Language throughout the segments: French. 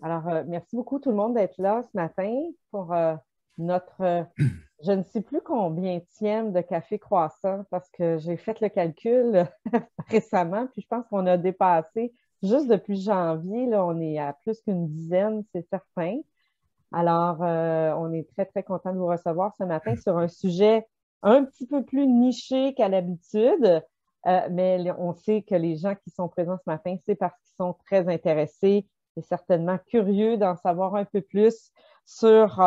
Alors, merci beaucoup tout le monde d'être là ce matin pour notre, je ne sais plus combienième de café croissant parce que j'ai fait le calcul récemment, puis je pense qu'on a dépassé, juste depuis janvier, là, on est à plus qu'une dizaine, c'est certain. Alors, on est très, très content de vous recevoir ce matin sur un sujet un petit peu plus niché qu'à l'habitude, mais on sait que les gens qui sont présents ce matin, c'est parce qu'ils sont très intéressés et certainement curieux d'en savoir un peu plus sur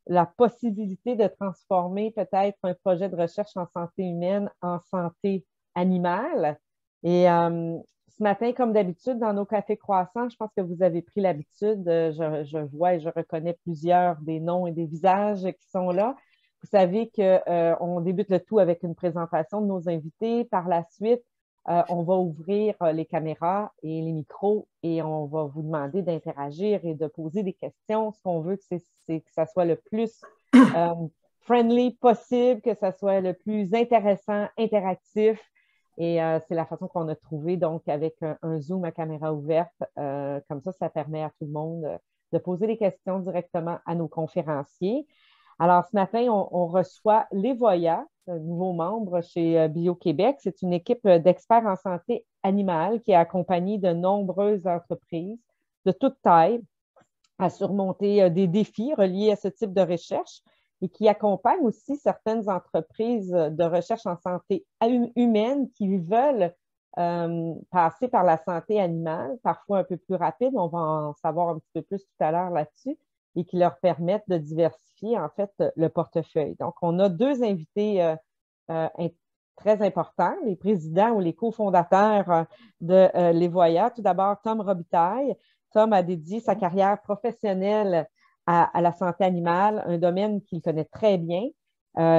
la possibilité de transformer peut-être un projet de recherche en santé humaine en santé animale. Et ce matin, comme d'habitude, dans nos cafés croissants, je pense que vous avez pris l'habitude. Je vois et je reconnais plusieurs des noms et des visages qui sont là. Vous savez qu'on débute le tout avec une présentation de nos invités. Par la suite, on va ouvrir les caméras et les micros et on va vous demander d'interagir et de poser des questions. Ce qu'on veut, c'est que ça soit le plus euh, friendly possible, que ça soit le plus intéressant, interactif. Et c'est la façon qu'on a trouvé, donc, avec un Zoom à caméra ouverte. Comme ça permet à tout le monde de poser des questions directement à nos conférenciers. Alors, ce matin, on reçoit Lévoya, un nouveau membre chez Bio-Québec. C'est une équipe d'experts en santé animale qui a accompagné de nombreuses entreprises de toute taille à surmonter des défis reliés à ce type de recherche et qui accompagne aussi certaines entreprises de recherche en santé humaine qui veulent passer par la santé animale, parfois un peu plus rapide. On va en savoir un petit peu plus tout à l'heure là-dessus et qui leur permettent de diversifier en fait le portefeuille. Donc, on a deux invités euh, très importants, les présidents ou les cofondateurs de Lévoya. Tout d'abord, Tom Robitaille. Tom a dédié sa carrière professionnelle à la santé animale, un domaine qu'il connaît très bien.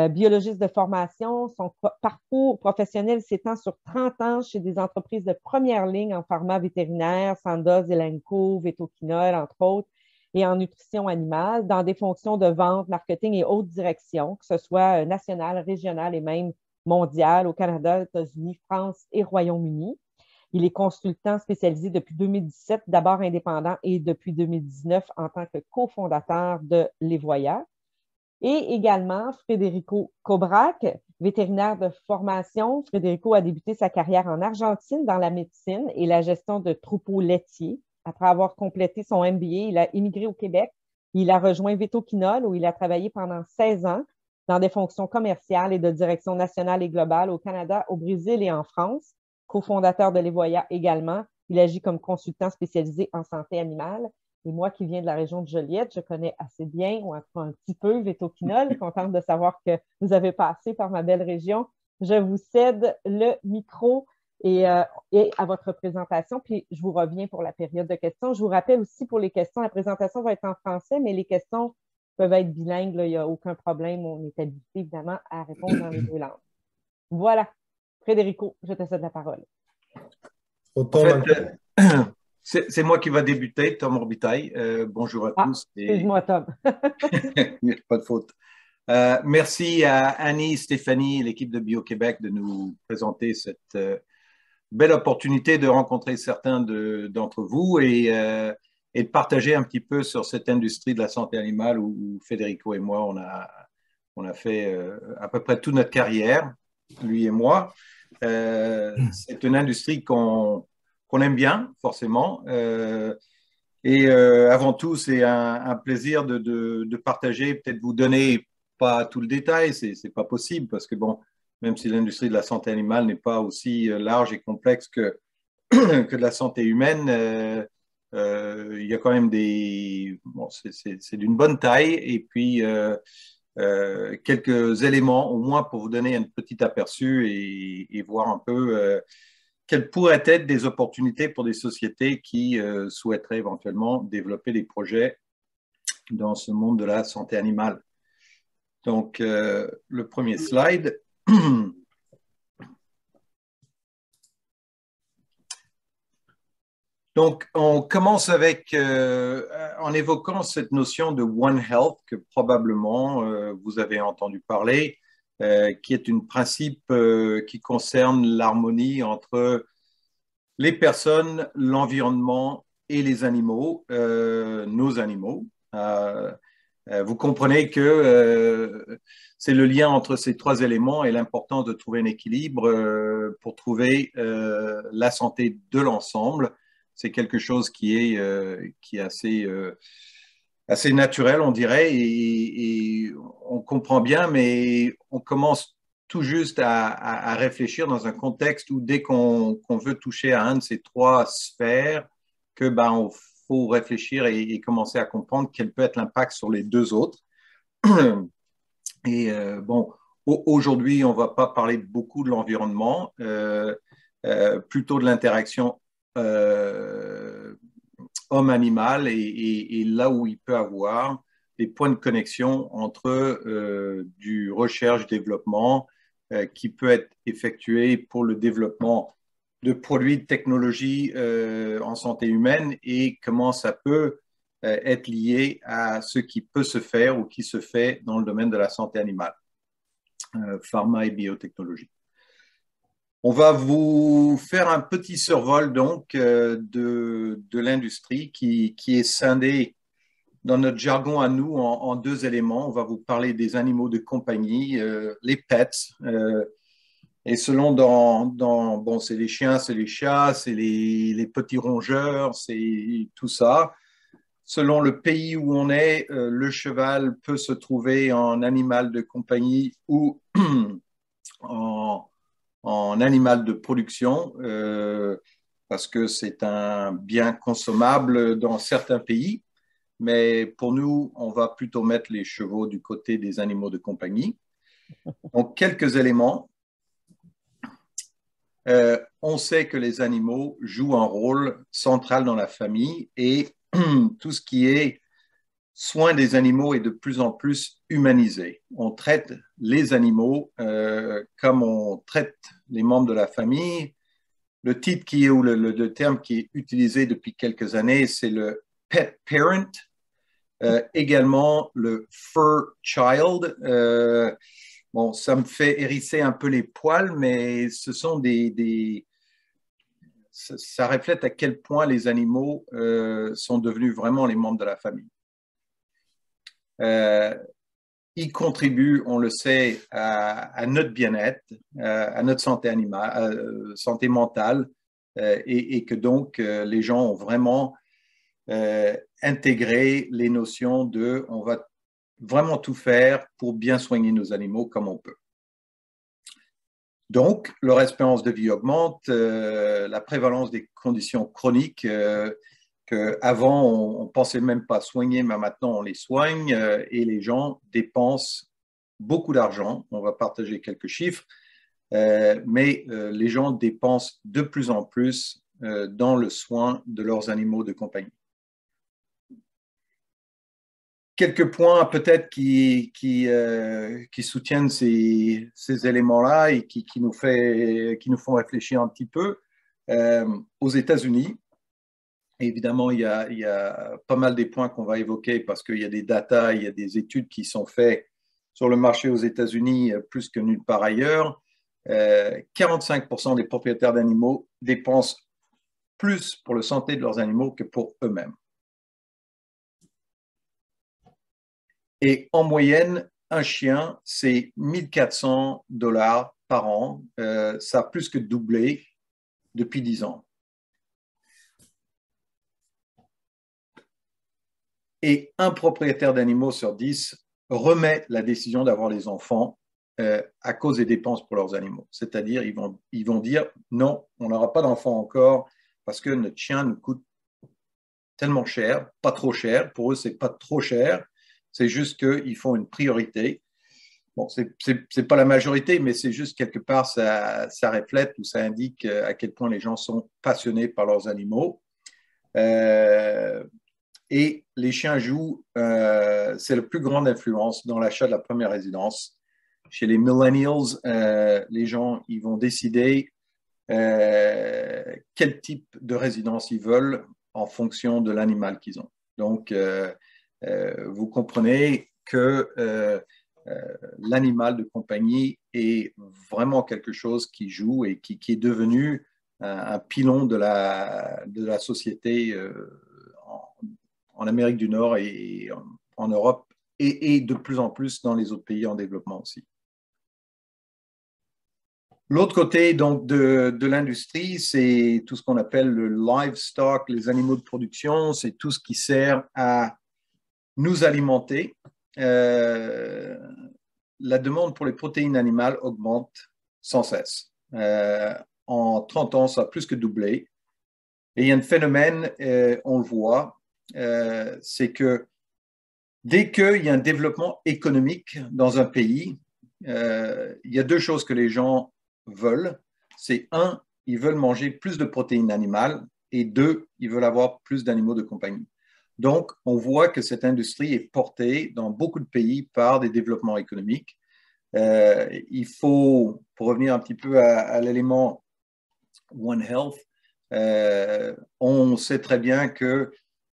Biologiste de formation, son parcours professionnel s'étend sur 30 ans chez des entreprises de première ligne en pharma vétérinaire, Sandoz, Elanco, Vetoquinol, entre autres, et en nutrition animale, dans des fonctions de vente, marketing et haute direction, que ce soit nationale, régionale et même mondiale, au Canada, États-Unis, France et Royaume-Uni. Il est consultant spécialisé depuis 2017, d'abord indépendant, et depuis 2019 en tant que cofondateur de Lévoya. Et également Federico Cobrac, vétérinaire de formation. Federico a débuté sa carrière en Argentine dans la médecine et la gestion de troupeaux laitiers. Après avoir complété son MBA, il a immigré au Québec. Il a rejoint Vetoquinol où il a travaillé pendant 16 ans dans des fonctions commerciales et de direction nationale et globale au Canada, au Brésil et en France. Cofondateur de Lévoya également, il agit comme consultant spécialisé en santé animale. Et moi qui viens de la région de Joliette, je connais assez bien, ou en tout cas un petit peu, Vetoquinol. Contente de savoir que vous avez passé par ma belle région. Je vous cède le micro et à votre présentation, puis je vous reviens pour la période de questions. Je vous rappelle aussi pour les questions, la présentation va être en français, mais les questions peuvent être bilingues, là, il n'y a aucun problème. On est habitué évidemment à répondre dans les deux langues. Voilà. Frédérico, je te cède la parole. En fait, c'est moi qui va débuter, Tom Orbitaille. Bonjour à Ah, tous. excuse-moi, Tom. Pas de faute. Merci à Annie, Stéphanie et l'équipe de Bio-Québec de nous présenter cette belle opportunité de rencontrer certains d'entre vous et de partager un petit peu sur cette industrie de la santé animale où Federico et moi, on a fait à peu près toute notre carrière, lui et moi. C'est une industrie qu'on aime bien, forcément. Avant tout, c'est un plaisir de partager, peut-être vous donner pas tout le détail, c'est pas possible parce que bon, même si l'industrie de la santé animale n'est pas aussi large et complexe que, que de la santé humaine, il y a quand même des, bon, c'est d'une bonne taille et puis quelques éléments au moins pour vous donner un petit aperçu et voir un peu quelles pourraient être des opportunités pour des sociétés qui souhaiteraient éventuellement développer des projets dans ce monde de la santé animale. Donc, le premier slide. Donc, on commence avec, en évoquant cette notion de One Health que probablement vous avez entendu parler, qui est un principe qui concerne l'harmonie entre les personnes, l'environnement et les animaux, nos animaux. Vous comprenez que c'est le lien entre ces trois éléments et l'importance de trouver un équilibre pour trouver la santé de l'ensemble. C'est quelque chose qui est assez naturel, on dirait, et on comprend bien, mais on commence tout juste à réfléchir dans un contexte où dès qu'on veut toucher à un de ces trois sphères, que on faut réfléchir et commencer à comprendre quel peut être l'impact sur les deux autres. Et bon, aujourd'hui, on ne va pas parler beaucoup de l'environnement, plutôt de l'interaction homme-animal et là où il peut avoir des points de connexion entre du recherche-développement qui peut être effectué pour le développement de produits de technologie en santé humaine et comment ça peut être lié à ce qui peut se faire ou qui se fait dans le domaine de la santé animale, pharma et biotechnologie. On va vous faire un petit survol donc de l'industrie qui est scindée dans notre jargon à nous en deux éléments. On va vous parler des animaux de compagnie, les pets, et selon bon, c'est les chiens, c'est les chats, c'est les petits rongeurs, c'est tout ça. Selon le pays où on est, le cheval peut se trouver en animal de compagnie ou en animal de production, parce que c'est un bien consommable dans certains pays. Mais pour nous, on va plutôt mettre les chevaux du côté des animaux de compagnie. Donc, quelques éléments. On sait que les animaux jouent un rôle central dans la famille et tout ce qui est soin des animaux est de plus en plus humanisé. On traite les animaux comme on traite les membres de la famille. Le titre qui est, ou le terme qui est utilisé depuis quelques années, c'est le pet parent. Également le fur child. Bon, ça me fait hérisser un peu les poils, mais ce sont ça reflète à quel point les animaux sont devenus vraiment les membres de la famille. Ils contribuent, on le sait, à notre bien-être, à notre santé animale, santé mentale, et que donc les gens ont vraiment intégrer les notions de on va vraiment tout faire pour bien soigner nos animaux comme on peut. Donc, leur espérance de vie augmente, la prévalence des conditions chroniques qu'avant on ne pensait même pas soigner, mais maintenant on les soigne et les gens dépensent beaucoup d'argent. On va partager quelques chiffres, mais les gens dépensent de plus en plus dans le soin de leurs animaux de compagnie. Quelques points peut-être qui soutiennent ces éléments-là et qui nous font réfléchir un petit peu. Aux États-Unis, évidemment, il y a pas mal des points qu'on va évoquer parce qu'il y a des datas, il y a des études qui sont faites sur le marché aux États-Unis plus que nulle part ailleurs. 45% des propriétaires d'animaux dépensent plus pour la santé de leurs animaux que pour eux-mêmes. Et en moyenne, un chien, c'est 1 400 $ par an. Ça a plus que doublé depuis 10 ans. Et un propriétaire d'animaux sur 10 remet la décision d'avoir les enfants à cause des dépenses pour leurs animaux. C'est-à-dire, ils vont dire non, on n'aura pas d'enfants encore parce que notre chien nous coûte tellement cher, pas trop cher. Pour eux, c'est pas trop cher. C'est juste qu'ils font une priorité. Bon, c'est pas la majorité, mais c'est juste quelque part, ça reflète ou ça indique à quel point les gens sont passionnés par leurs animaux. Et les chiens jouent, c'est la plus grande influence dans l'achat de la première résidence. Chez les millennials, les gens, ils vont décider quel type de résidence ils veulent en fonction de l'animal qu'ils ont. Donc, vous comprenez que l'animal de compagnie est vraiment quelque chose qui joue et qui est devenu un pilon de la société en Amérique du Nord et en Europe et de plus en plus dans les autres pays en développement aussi. L'autre côté donc de l'industrie, c'est tout ce qu'on appelle le livestock, les animaux de production, c'est tout ce qui sert à nous alimenter. La demande pour les protéines animales augmente sans cesse. En 30 ans, ça a plus que doublé. Et il y a un phénomène, on le voit, c'est que dès qu'il y a un développement économique dans un pays, il y a deux choses que les gens veulent. C'est un, ils veulent manger plus de protéines animales et deux, ils veulent avoir plus d'animaux de compagnie. Donc, on voit que cette industrie est portée dans beaucoup de pays par des développements économiques. Il faut, pour revenir un petit peu à l'élément One Health, on sait très bien qu'il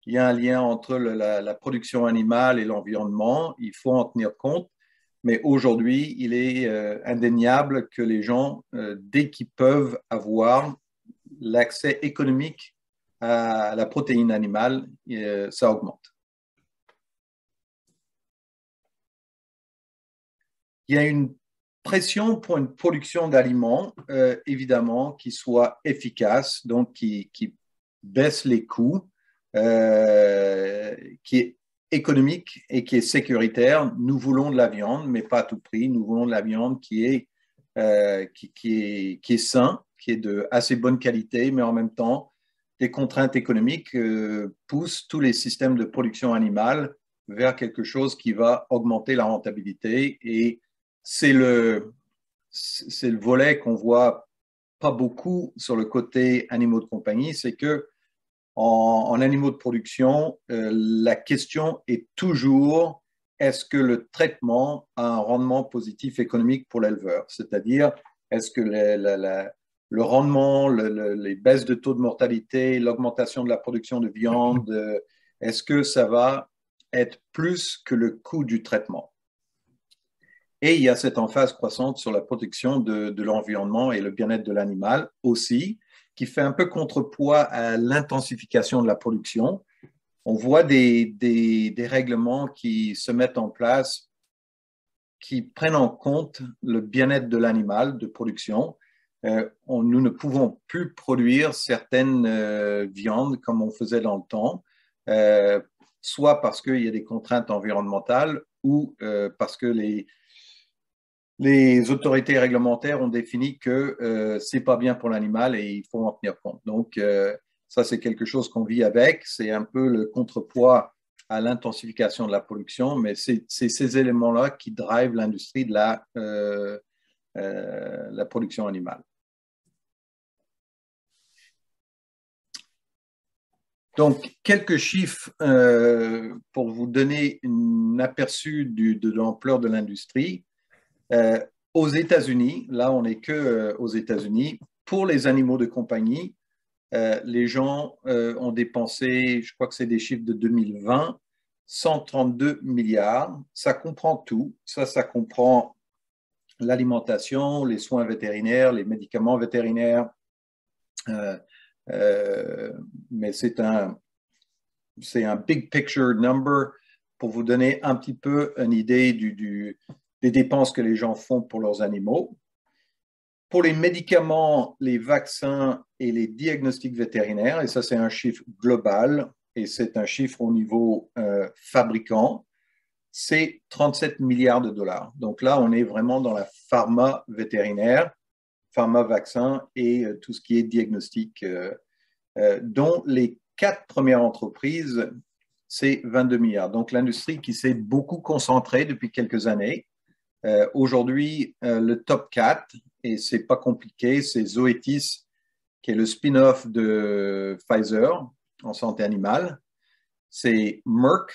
y a un lien entre la production animale et l'environnement. Il faut en tenir compte. Mais aujourd'hui, il est indéniable que les gens, dès qu'ils peuvent avoir l'accès économique à la protéine animale, ça augmente. Il y a une pression pour une production d'aliments, évidemment, qui soit efficace, donc qui baisse les coûts, qui est économique et qui est sécuritaire. Nous voulons de la viande, mais pas à tout prix. Nous voulons de la viande qui est sain, qui est de assez bonne qualité, mais en même temps, des contraintes économiques poussent tous les systèmes de production animale vers quelque chose qui va augmenter la rentabilité. Et c'est le volet qu'on voit pas beaucoup sur le côté animaux de compagnie, c'est que en animaux de production, la question est toujours est-ce que le traitement a un rendement positif économique pour l'éleveur? C'est-à-dire, est-ce que le rendement, les baisses de taux de mortalité, l'augmentation de la production de viande, est-ce que ça va être plus que le coût du traitement? Et il y a cette emphase croissante sur la protection de l'environnement et le bien-être de l'animal aussi, qui fait un peu contrepoids à l'intensification de la production. On voit des règlements qui se mettent en place, qui prennent en compte le bien-être de l'animal de production. Nous ne pouvons plus produire certaines viandes comme on faisait dans le temps, soit parce qu'il y a des contraintes environnementales ou parce que les autorités réglementaires ont défini que c'est pas bien pour l'animal et il faut en tenir compte. Donc, ça, c'est quelque chose qu'on vit avec. C'est un peu le contrepoids à l'intensification de la production, mais c'est ces éléments-là qui drivent l'industrie de la production animale. Donc, quelques chiffres pour vous donner un aperçu de l'ampleur de l'industrie. Aux États-Unis, là, on n'est que aux États-Unis. Pour les animaux de compagnie, les gens ont dépensé, je crois que c'est des chiffres de 2020, 132 milliards. Ça comprend tout. Ça comprend l'alimentation, les soins vétérinaires, les médicaments vétérinaires. Mais c'est un big picture number pour vous donner un petit peu une idée des dépenses que les gens font pour leurs animaux. Pour les médicaments, les vaccins et les diagnostics vétérinaires, et ça c'est un chiffre global, et c'est un chiffre au niveau fabricant, c'est 37 milliards de dollars. Donc là, on est vraiment dans la pharma vétérinaire, pharma vaccin et tout ce qui est diagnostic, dont les 4 premières entreprises, c'est 22 milliards. Donc l'industrie qui s'est beaucoup concentrée depuis quelques années. Aujourd'hui, le top 4, et c'est pas compliqué, c'est Zoetis, qui est le spin-off de Pfizer en santé animale. C'est Merck,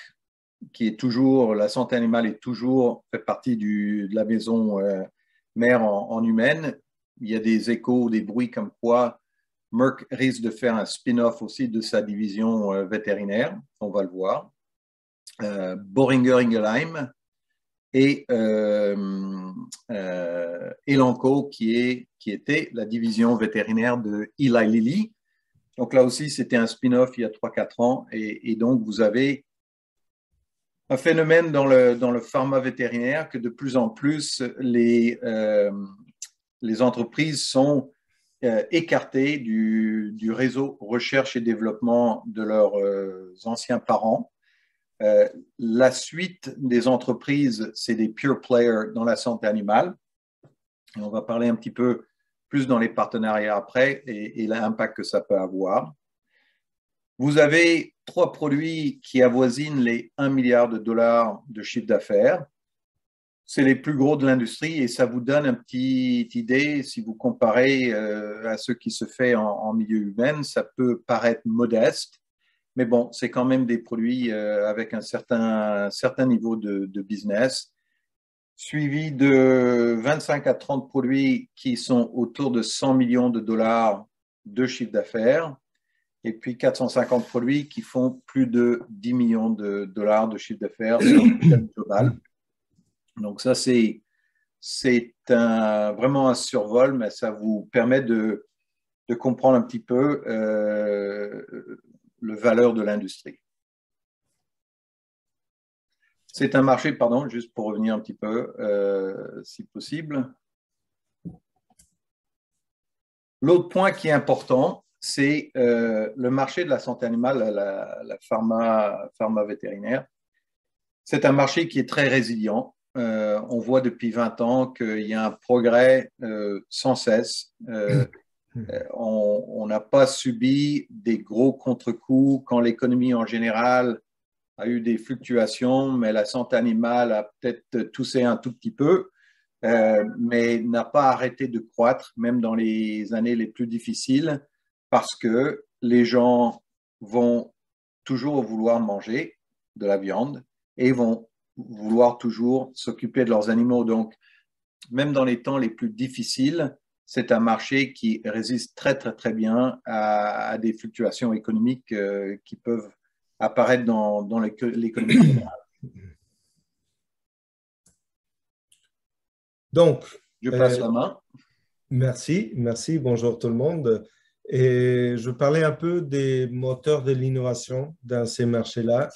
qui est toujours, la santé animale est toujours fait partie de la maison mère en humaine. Il y a des échos, des bruits comme quoi Merck risque de faire un spin-off aussi de sa division vétérinaire. On va le voir. Boehringer Ingelheim, et Elanco, qui était la division vétérinaire de Eli Lilly. Donc là aussi, c'était un spin-off il y a 3-4 ans. Et donc, vous avez un phénomène dans le pharma vétérinaire que de plus en plus, les entreprises sont écartées du réseau recherche et développement de leurs anciens parents. La suite des entreprises, c'est des pure players dans la santé animale. Et on va parler un petit peu plus dans les partenariats après et l'impact que ça peut avoir. Vous avez 3 produits qui avoisinent les 1 milliard de dollars de chiffre d'affaires. C'est les plus gros de l'industrie et ça vous donne une petite idée. Si vous comparez à ce qui se fait en milieu humain, ça peut paraître modeste. Mais bon, c'est quand même des produits avec un certain niveau de business, suivi de 25 à 30 produits qui sont autour de 100 millions de dollars de chiffre d'affaires, et puis 450 produits qui font plus de 10 millions de dollars de chiffre d'affaires sur le thème global. Donc ça, c'est vraiment un survol, mais ça vous permet de comprendre un petit peu la valeur de l'industrie. C'est un marché, pardon, juste pour revenir un petit peu, si possible. L'autre point qui est important, c'est le marché de la santé animale, la pharma vétérinaire. C'est un marché qui est très résilient. On voit depuis 20 ans qu'il y a un progrès sans cesse. On n'a pas subi des gros contre-coups quand l'économie en général a eu des fluctuations, mais la santé animale a peut-être toussé un tout petit peu, mais n'a pas arrêté de croître, même dans les années les plus difficiles, parce que les gens vont toujours vouloir manger de la viande et vont vouloir toujours s'occuper de leurs animaux. Donc, même dans les temps les plus difficiles, c'est un marché qui résiste très, très, très bien à des fluctuations économiques qui peuvent apparaître dans l'économie générale. Donc, je passe la main. Merci, bonjour tout le monde. Et je parlais un peu des moteurs de l'innovation dans ces marchés-là.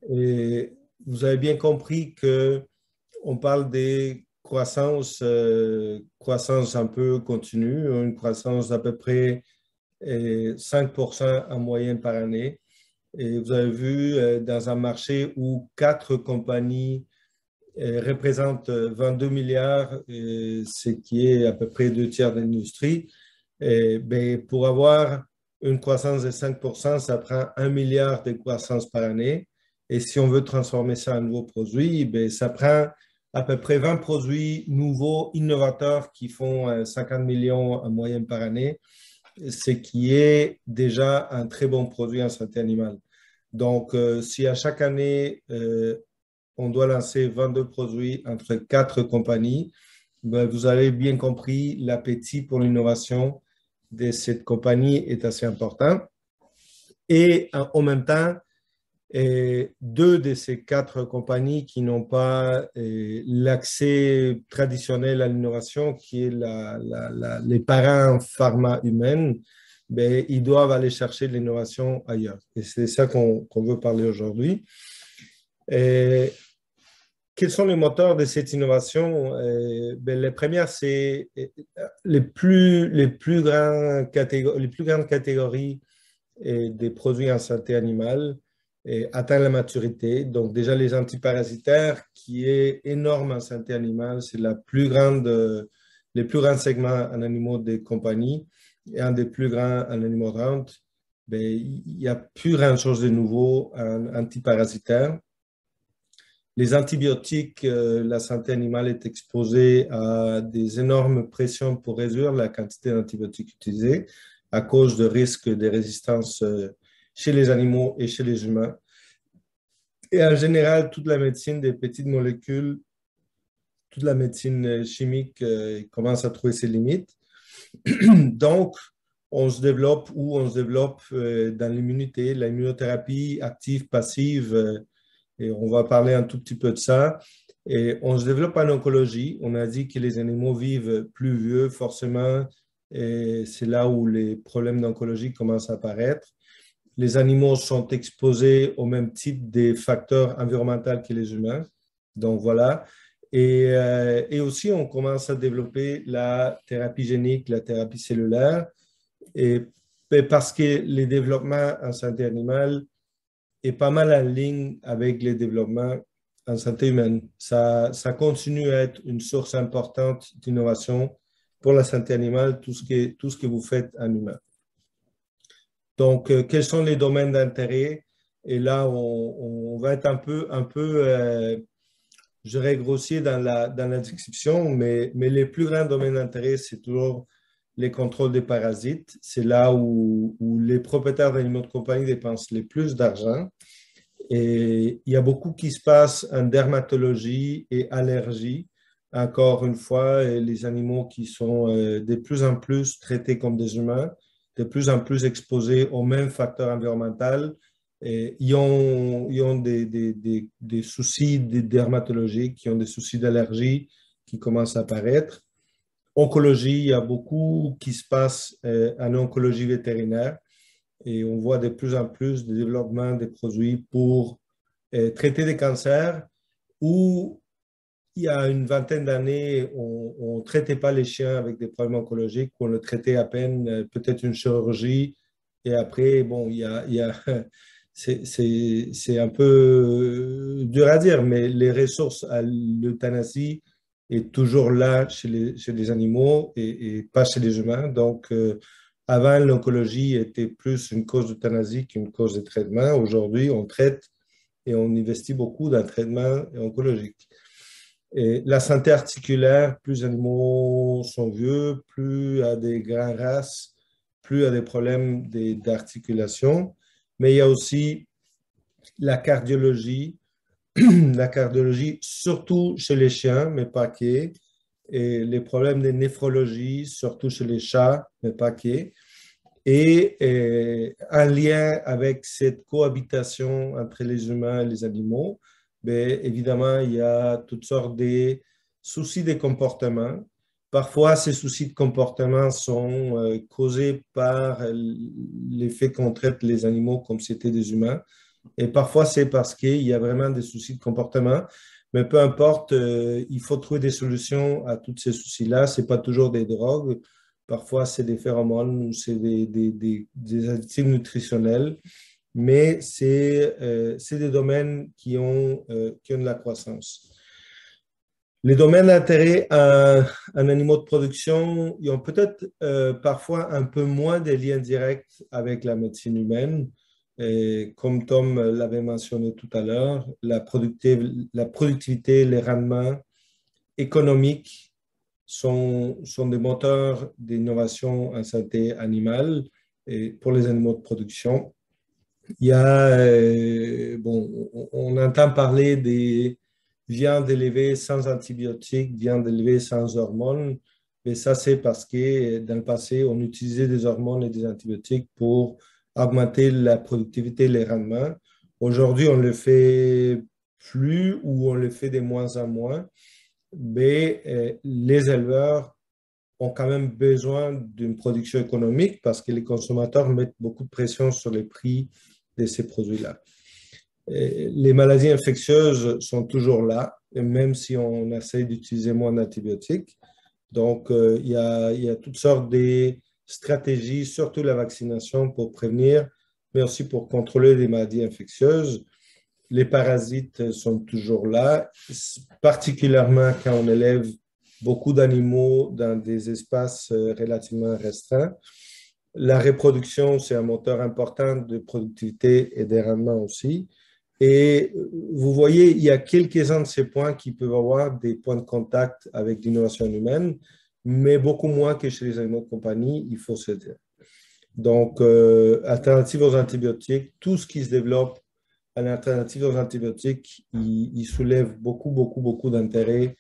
Et vous avez bien compris qu'on parle des croissances un peu continue, une croissance d'à peu près 5% en moyenne par année. Et vous avez vu dans un marché où 4 compagnies représentent 22 milliards, ce qui est à peu près 2/3 de l'industrie. Pour avoir une croissance de 5%, ça prend 1 milliard de croissance par année. Et si on veut transformer ça en nouveaux produits, ça prend à peu près 20 produits nouveaux, innovateurs, qui font 50 millions en moyenne par année, ce qui est déjà un très bon produit en santé animale. Donc, si à chaque année, on doit lancer 22 produits entre 4 compagnies, vous avez bien compris, l'appétit pour l'innovation de cette compagnie est assez important. Et en même temps, 2 de ces 4 compagnies qui n'ont pas l'accès traditionnel à l'innovation, qui est les parents pharma humaines, ils doivent aller chercher de l'innovation ailleurs. Et c'est ça qu'on veut parler aujourd'hui. Quels sont les moteurs de cette innovation? Les premières, c'est les plus grandes catégories des produits en santé animale atteignent la maturité. Donc, déjà, les antiparasitaires, qui est énorme en santé animale, c'est les plus grands segments en animaux des compagnies et un des plus grands en animaux de rente. Il n'y a plus grand-chose de nouveau en antiparasitaires. Les antibiotiques, la santé animale est exposée à des énormes pressions pour réduire la quantité d'antibiotiques utilisés à cause de risques de résistance chez les animaux et chez les humains. Et en général, toute la médecine des petites molécules, toute la médecine chimique commence à trouver ses limites. Donc, on se développe dans l'immunité, l'immunothérapie active, passive, et on va parler un tout petit peu de ça. Et on se développe en oncologie. On a dit que les animaux vivent plus vieux, forcément, et c'est là où les problèmes d'oncologie commencent à apparaître. Les animaux sont exposés au même type des facteurs environnementaux que les humains. Donc voilà. Et aussi, on commence à développer la thérapie génique, la thérapie cellulaire, et parce que les développements en santé animale est pas mal en ligne avec les développements en santé humaine. Ça continue à être une source importante d'innovation pour la santé animale, tout ce que vous faites en humain. Donc, quels sont les domaines d'intérêt? Et là, on va être un peu je dirais, grossier dans la description, mais les plus grands domaines d'intérêt, c'est toujours les contrôles des parasites. C'est là où les propriétaires d'animaux de compagnie dépensent les plus d'argent. Et il y a beaucoup qui se passe en dermatologie et allergie. Encore une fois, les animaux qui sont de plus en plus traités comme des humains, de plus en plus exposés aux mêmes facteurs environnementaux, et ils ont des soucis dermatologiques, ils ont des soucis d'allergie qui commencent à apparaître. Oncologie, il y a beaucoup qui se passe en oncologie vétérinaire et on voit de plus en plus de développement des produits pour traiter des cancers où il y a une vingtaine d'années, on ne traitait pas les chiens avec des problèmes oncologiques, on le traitait à peine, peut-être une chirurgie, et après, bon, c'est un peu dur à dire, mais les ressources à l'euthanasie est toujours là chez les animaux et pas chez les humains. Donc, avant, l'oncologie était plus une cause d'euthanasie qu'une cause de traitement. Aujourd'hui, on traite et on investit beaucoup dans le traitement oncologique. Et la santé articulaire, plus les animaux sont vieux, plus il y a des grandes races, plus il y a des problèmes d'articulation. Mais il y a aussi la cardiologie, la cardiologie surtout chez les chiens, mais pas que. Et les problèmes de néphrologie, surtout chez les chats, mais pas que. Et en lien avec cette cohabitation entre les humains et les animaux, bien, évidemment, il y a toutes sortes de soucis de comportement. Parfois, ces soucis de comportement sont causés par l'effet qu'on traite les animaux comme si c'était des humains. Et parfois, c'est parce qu'il y a vraiment des soucis de comportement. Mais peu importe, il faut trouver des solutions à tous ces soucis-là. Ce n'est pas toujours des drogues. Parfois, c'est des phéromones ou c'est des additifs nutritionnels. Mais c'est des domaines qui ont de la croissance. Les domaines d'intérêt en animaux de production, ils ont peut-être parfois un peu moins de liens directs avec la médecine humaine. Et comme Tom l'avait mentionné tout à l'heure, la productivité, les rendements économiques sont des moteurs d'innovation en santé animale et pour les animaux de production. Il y a, bon, on entend parler des viandes élevées sans antibiotiques, viandes élevées sans hormones, mais ça c'est parce que dans le passé, on utilisait des hormones et des antibiotiques pour augmenter la productivité et les rendements. Aujourd'hui, on ne le fait plus ou on le fait de moins en moins, mais les éleveurs ont quand même besoin d'une production économique parce que les consommateurs mettent beaucoup de pression sur les prix de ces produits-là. Les maladies infectieuses sont toujours là, même si on essaie d'utiliser moins d'antibiotiques. Donc, il y a toutes sortes de stratégies, surtout la vaccination pour prévenir, mais aussi pour contrôler les maladies infectieuses. Les parasites sont toujours là, particulièrement quand on élève beaucoup d'animaux dans des espaces relativement restreints. La reproduction, c'est un moteur important de productivité et de rendement aussi. Et vous voyez, il y a quelques-uns de ces points qui peuvent avoir des points de contact avec l'innovation humaine, mais beaucoup moins que chez les animaux de compagnie, il faut se dire. Donc, alternative aux antibiotiques, tout ce qui se développe en alternative aux antibiotiques, il soulève beaucoup d'intérêt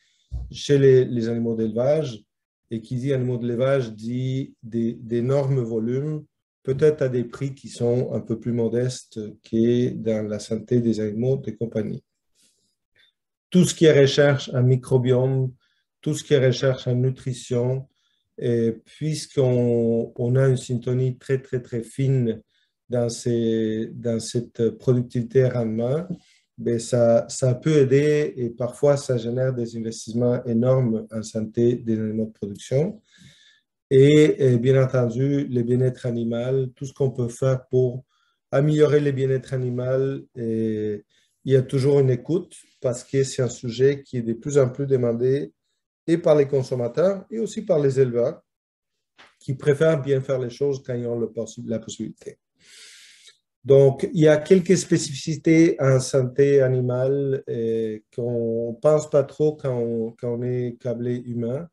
chez les animaux d'élevage. Et qui dit animaux d'élevage dit d'énormes volumes, peut-être à des prix qui sont un peu plus modestes que dans la santé des animaux de compagnie. tout ce qui est recherche en microbiome, tout ce qui est recherche en nutrition, et puisqu'on a une syntonie très, très, très fine dans cette productivité rendement, ben ça peut aider et parfois ça génère des investissements énormes en santé des animaux de production. Et bien entendu, le bien-être animal, tout ce qu'on peut faire pour améliorer le bien-être animal. Et il y a toujours une écoute parce que c'est un sujet qui est de plus en plus demandé et par les consommateurs et aussi par les éleveurs qui préfèrent bien faire les choses quand ils ont la possibilité. Donc, il y a quelques spécificités en santé animale qu'on ne pense pas trop quand on est câblé humain.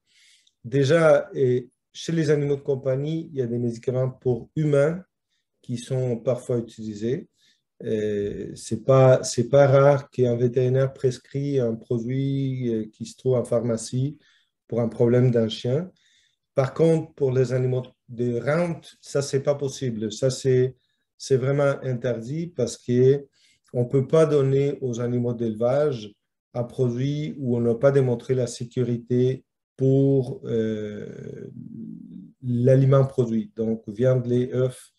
Déjà, chez les animaux de compagnie, il y a des médicaments pour humains qui sont parfois utilisés. C'est pas rare qu'un vétérinaire prescrit un produit qui se trouve en pharmacie pour un problème d'un chien. Par contre, pour les animaux de rente, ça, c'est pas possible. Ça, c'est vraiment interdit parce qu'on ne peut pas donner aux animaux d'élevage un produit où on n'a pas démontré la sécurité pour l'aliment produit. Donc, viande, lait, œufs,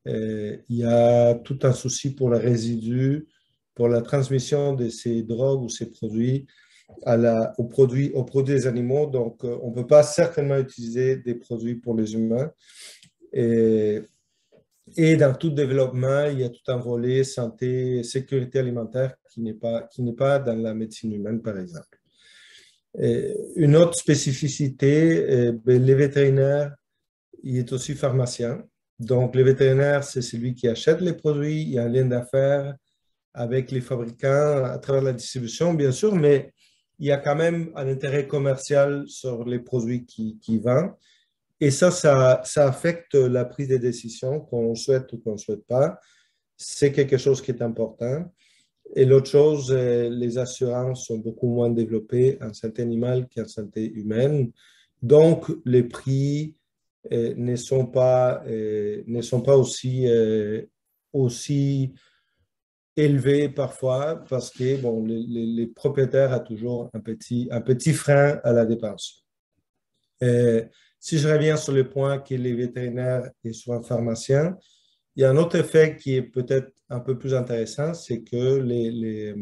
il y a tout un souci pour les résidus, pour la transmission de ces drogues ou ces produits aux produits des animaux. Donc, on ne peut pas certainement utiliser des produits pour les humains. Et dans tout développement, il y a tout un volet santé, sécurité alimentaire qui n'est pas dans la médecine humaine, par exemple. Une autre spécificité, les vétérinaires, il est aussi pharmacien. Donc, le vétérinaire, c'est celui qui achète les produits. Il y a un lien d'affaires avec les fabricants à travers la distribution, bien sûr, mais il y a quand même un intérêt commercial sur les produits qu'il vend. Et ça affecte la prise de décision, qu'on souhaite ou qu'on ne souhaite pas. C'est quelque chose qui est important. Et l'autre chose, les assurances sont beaucoup moins développées en santé animale qu'en santé humaine. Donc, les prix ne sont pas aussi élevés parfois parce que bon, les propriétaires ont toujours un petit frein à la dépense. Si je reviens sur le point que les vétérinaires et souvent pharmaciens, il y a un autre effet qui est peut-être un peu plus intéressant, c'est que les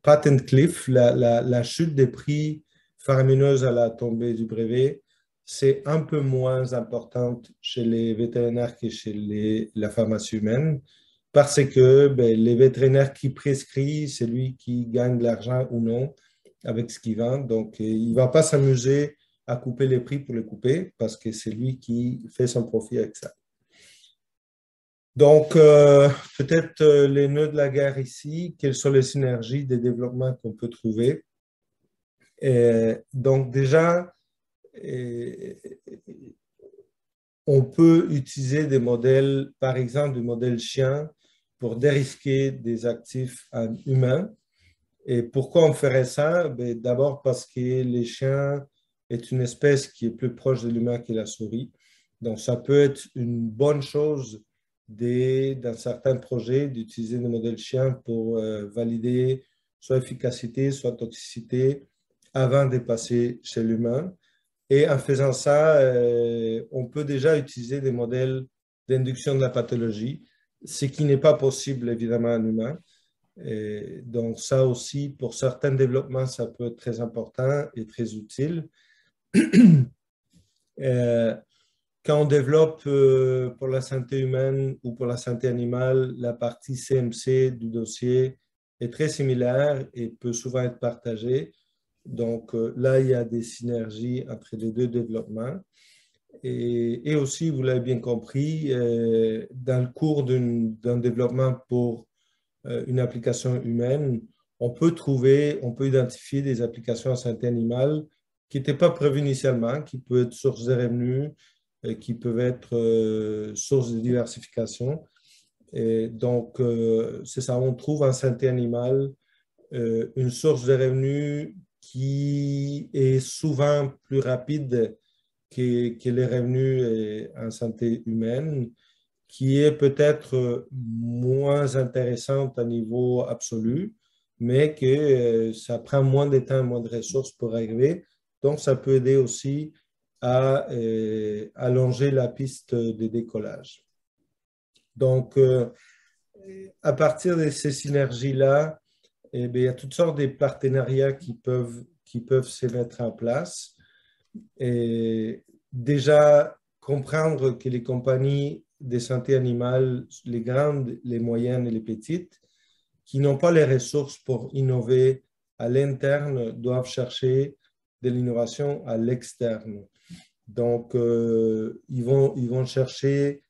patent cliff, la chute des prix faramineuses à la tombée du brevet, c'est un peu moins importante chez les vétérinaires que chez la pharmacie humaine, parce que les vétérinaires qui prescrivent, c'est lui qui gagne de l'argent ou non avec ce qu'il vend. Donc, il ne va pas s'amuser à couper les prix pour les couper, parce que c'est lui qui fait son profit avec ça. Donc, peut-être les nœuds de la guerre ici, quelles sont les synergies des développements qu'on peut trouver. Donc, déjà, on peut utiliser des modèles, par exemple, des modèles chiens pour dérisquer des actifs humains. Et pourquoi on ferait ça? D'abord parce que les chiens est une espèce qui est plus proche de l'humain que la souris. Donc, ça peut être une bonne chose dans certains projets d'utiliser des modèles chiens pour valider soit efficacité, soit toxicité avant de passer chez l'humain. Et en faisant ça, on peut déjà utiliser des modèles d'induction de la pathologie, ce qui n'est pas possible évidemment en humain. Et donc ça aussi, pour certains développements, ça peut être très important et très utile. Quand on développe pour la santé humaine ou pour la santé animale, la partie CMC du dossier est très similaire et peut souvent être partagée. Donc là, il y a des synergies entre les deux développements. Et aussi, vous l'avez bien compris, dans le cours d'un développement pour une application humaine, on peut identifier des applications en santé animale qui n'étaient pas prévues initialement, qui peuvent être source de revenus, qui peuvent être source de diversification. Et donc, c'est ça, on trouve en santé animale une source de revenus qui est souvent plus rapide que les revenus en santé humaine, qui est peut-être moins intéressante à niveau absolu, mais que ça prend moins de temps, moins de ressources pour arriver. Donc, ça peut aider aussi à allonger la piste de décollage. Donc, à partir de ces synergies-là, eh bien, il y a toutes sortes de partenariats qui peuvent se mettre en place. Et déjà, comprendre que les compagnies de santé animale, les grandes, les moyennes et les petites, qui n'ont pas les ressources pour innover à l'interne, doivent chercher de l'innovation à l'externe. Donc, ils vont chercher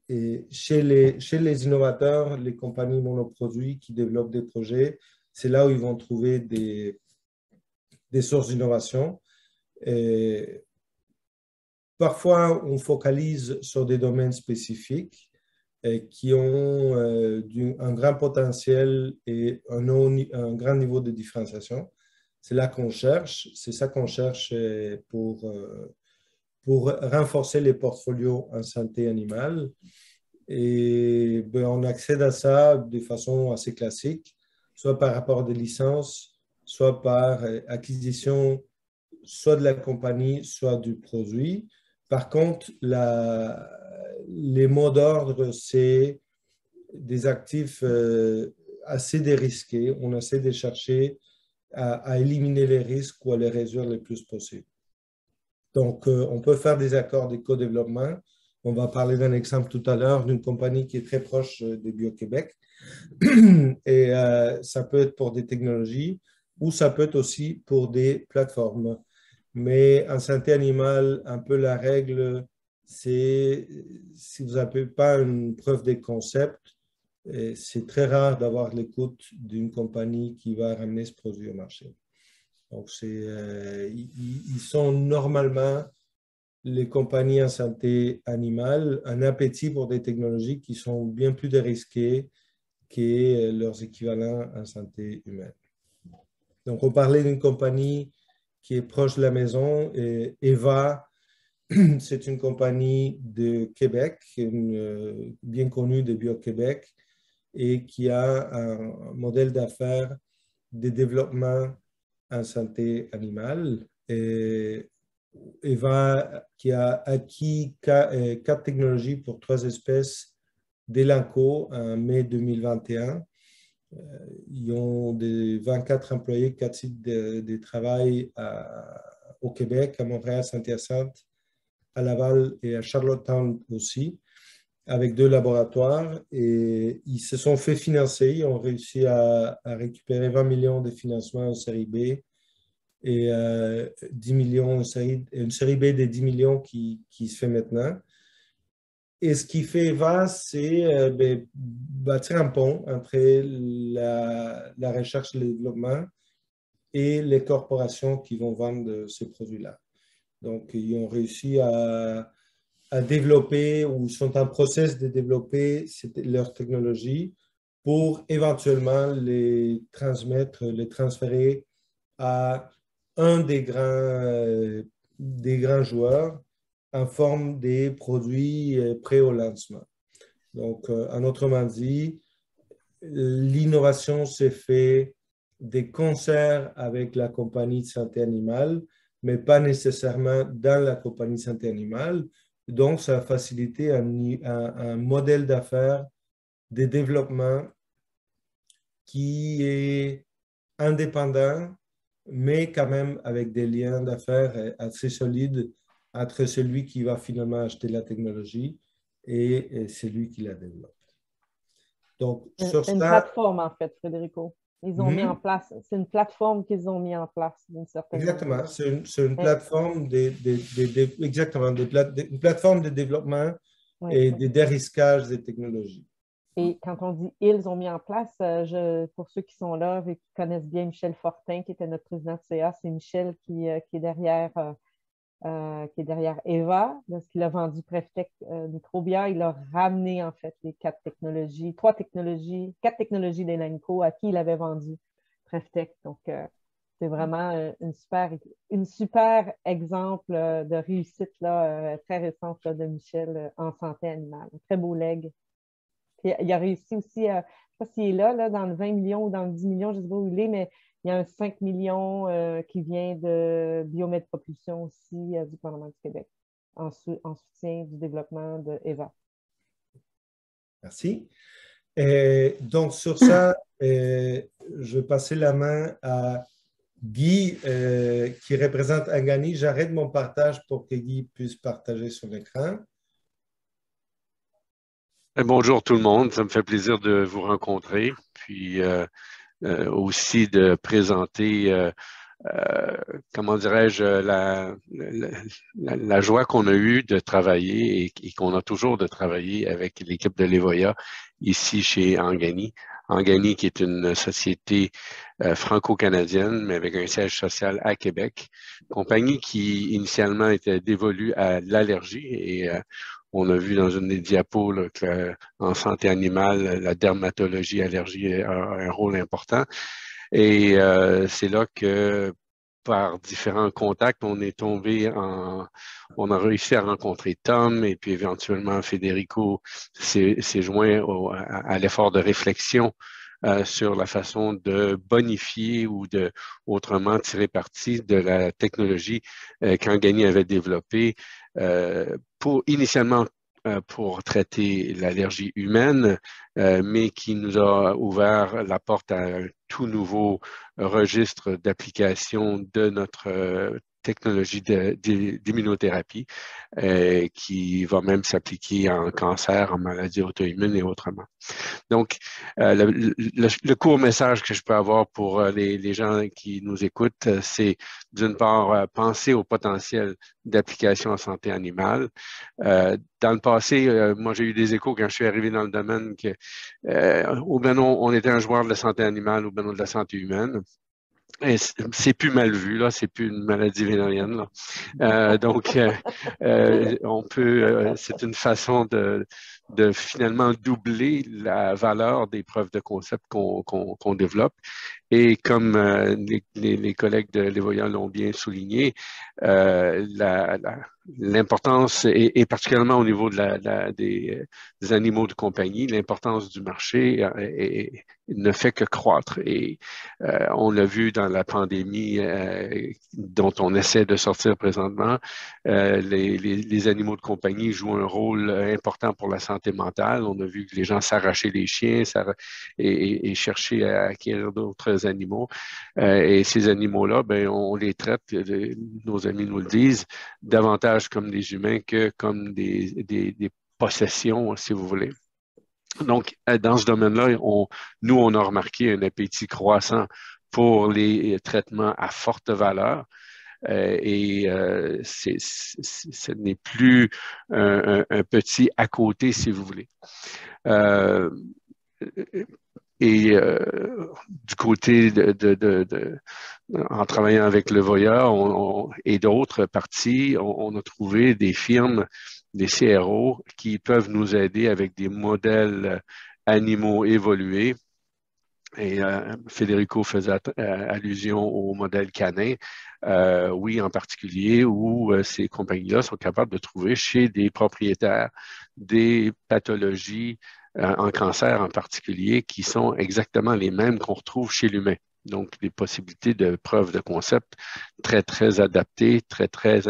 et chez les innovateurs, les compagnies monoproduits qui développent des projets, c'est là où ils vont trouver des sources d'innovation. Et parfois, on focalise sur des domaines spécifiques qui ont un grand potentiel et un grand niveau de différenciation. C'est là qu'on cherche, c'est ça qu'on cherche pour renforcer les portfolios en santé animale. Et ben, on accède à ça de façon assez classique, soit par rapport de licence, soit par acquisition, soit de la compagnie, soit du produit. Par contre, les mots d'ordre, c'est des actifs assez dérisqués. On essaie de chercher à éliminer les risques ou à les réduire le plus possible. Donc, on peut faire des accords de co-développement. On va parler d'un exemple tout à l'heure d'une compagnie qui est très proche de Bio-Québec. Et ça peut être pour des technologies ou ça peut être aussi pour des plateformes. Mais en santé animale, un peu la règle, c'est si vous n'avez pas une preuve des concepts, c'est très rare d'avoir l'écoute d'une compagnie qui va ramener ce produit au marché. Donc, ils sont normalement, les compagnies en santé animale, un appétit pour des technologies qui sont bien plus risquées que leurs équivalents en santé humaine. Donc, on parlait d'une compagnie qui est proche de la maison, et Eva, c'est une compagnie de Québec, bien connue de Bio-Québec, et qui a un modèle d'affaires de développement en santé animale. Et Eva, qui a acquis 4 technologies pour 3 espèces d'Elanco en mai 2021. Ils ont 24 employés, 4 sites de travail au Québec, à Montréal, Saint-Hyacinthe, à Laval et à Charlottetown aussi, avec 2 laboratoires. Et ils se sont fait financer. Ils ont réussi à récupérer 20 millions de financements en série B et 10 millions, une série B de 10 millions qui se fait maintenant. Et ce qui fait Eva, c'est bâtir un pont entre la recherche et le développement et les corporations qui vont vendre ces produits-là. Donc, ils ont réussi à développer ou sont en process de développer leur technologie pour éventuellement les transmettre, les transférer à un des grands joueurs en forme des produits prêts au lancement. Donc, en autrement dit, l'innovation s'est fait des concerts avec la compagnie de santé animale, mais pas nécessairement dans la compagnie de santé animale. Donc, ça a facilité un modèle d'affaires de développement qui est indépendant, mais quand même avec des liens d'affaires assez solides entre celui qui va finalement acheter la technologie et celui qui la développe. Donc, sur Une ça... plateforme, en fait, Frédérico. Ils ont mis en place, c'est une plateforme qu'ils ont mis en place d'une certaine Exactement, manière. c'est une plateforme exactement, une plateforme de développement et de dérisquage des technologies. Et quand on dit ils ont mis en place, pour ceux qui sont là et qui connaissent bien Michel Fortin, qui était notre président de CA, c'est Michel qui est derrière Eva, lorsqu'il a vendu Preftech Microbia, il a ramené en fait les 4 technologies d'Elanco à qui il avait vendu Preftech. Donc, c'est vraiment une super exemple de réussite là, très récente là, de Michel en santé animale. Un très beau leg. Puis, il a réussi aussi sais pas s'il est là, dans le 20 millions ou dans le 10 millions, je ne sais pas où il est, mais il y a un 5 millions qui vient de Biomède Propulsion aussi du gouvernement du Québec en soutien du développement de EVA. Merci. Et donc, sur ça, je vais passer la main à Guy, qui représente Angani. J'arrête mon partage pour que Guy puisse partager sur l'écran. Bonjour tout le monde, ça me fait plaisir de vous rencontrer, puis aussi de présenter, comment dirais-je, la joie qu'on a eue de travailler et qu'on a toujours de travailler avec l'équipe de l'Evoya ici chez Angani. Angani, qui est une société franco-canadienne, mais avec un siège social à Québec. Compagnie qui initialement était dévolue à l'allergie et on a vu dans une des diapos là, que en santé animale, la dermatologie, allergie a un rôle important. Et c'est là que par différents contacts, on a réussi à rencontrer Tom et puis éventuellement Federico s'est joint à l'effort de réflexion sur la façon de bonifier ou de autrement tirer parti de la technologie qu'Angani avait développée initialement pour traiter l'allergie humaine, mais qui nous a ouvert la porte à un tout nouveau registre d'application de notre technologie d'immunothérapie qui va même s'appliquer en cancer, en maladie auto-immune et autrement. Donc, le court message que je peux avoir pour les gens qui nous écoutent, c'est d'une part, penser au potentiel d'application en santé animale. Dans le passé, moi, j'ai eu des échos quand je suis arrivé dans le domaine que au Bénin, on était un joueur de la santé animale, au Bénin de la santé humaine. Et c'est plus mal vu, là, c'est plus une maladie vénérienne, là. Donc, on peut, c'est une façon de finalement doubler la valeur des preuves de concept qu'on développe. Et comme les collègues de l'Evoya l'ont bien souligné, l'importance, et particulièrement au niveau des animaux de compagnie, l'importance du marché ne fait que croître. Et on l'a vu dans la pandémie dont on essaie de sortir présentement, les animaux de compagnie jouent un rôle important pour la santé mentale. On a vu que les gens s'arrachaient les chiens et cherchaient à acquérir d'autres animaux. Et ces animaux-là, ben, on les traite, nos amis nous le disent, davantage comme des humains que comme des possessions, si vous voulez. Donc, dans ce domaine-là, nous, on a remarqué un appétit croissant pour les traitements à forte valeur. Ce n'est plus un petit à côté, si vous voulez. Du côté en travaillant avec l'Evoya et d'autres parties, on a trouvé des firmes, des CRO qui peuvent nous aider avec des modèles animaux évolués. Et Federico faisait allusion au modèle canin, oui, en particulier, où ces compagnies-là sont capables de trouver chez des propriétaires des pathologies en cancer en particulier qui sont exactement les mêmes qu'on retrouve chez l'humain. Donc, des possibilités de preuves de concept très, très adaptées, très, très,